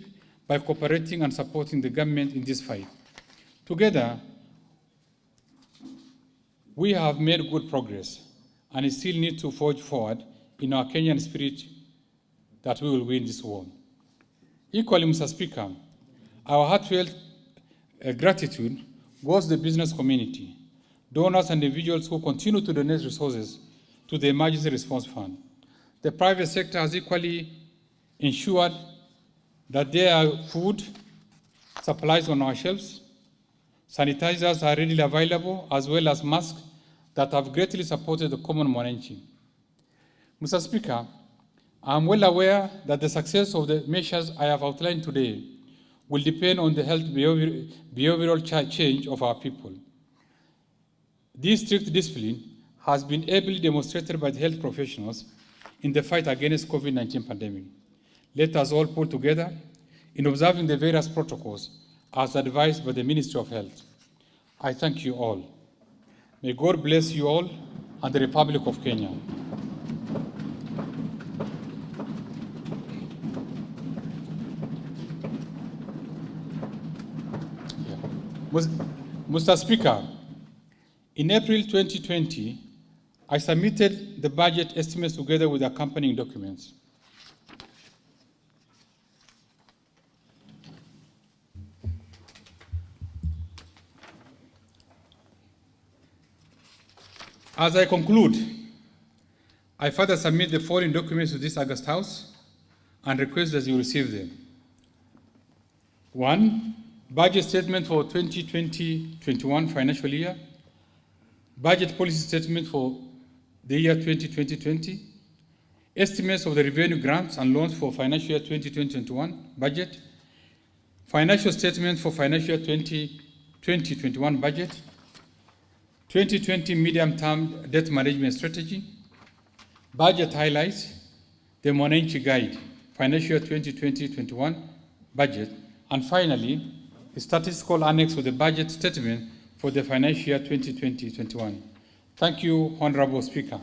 B: by cooperating and supporting the government in this fight. Together, we have made good progress and still need to forge forward in our Kenyan spirit that we will win this war. Equally, Mr. Speaker, our heartfelt gratitude goes to the business community, donors and individuals who continue to donate resources to the Emergency Response Fund. The private sector has equally ensured that there are food supplies on our shelves, sanitizers are readily available, as well as masks that have greatly supported the common mwananchi. Mr. Speaker, I am well aware that the success of the measures I have outlined today will depend on the health behavioral change of our people. This strict discipline has been ably demonstrated by the health professionals in the fight against COVID-19 pandemic. let us all pull together in observing the various protocols as advised by the Ministry of Health. I thank you all. May God bless you all and the Republic of Kenya. Mr. Speaker, in April 2020, I submitted the budget estimates together with accompanying documents. As I conclude, I further submit the following documents to this August House and request that you receive them. 1. Budget statement for 2020-21 financial year. Budget policy statement for the year 2020-20. Estimates of the revenue grants and loans for financial year 2020-21 budget. Financial statement for financial year 2020-21 budget. 2020 medium-term debt management strategy. Budget highlights, the Mwananchi Guide, financial year 2020-21 budget, and finally, a statistical annex with the budget statement for the financial year 2020-21. Thank you, Honorable Speaker.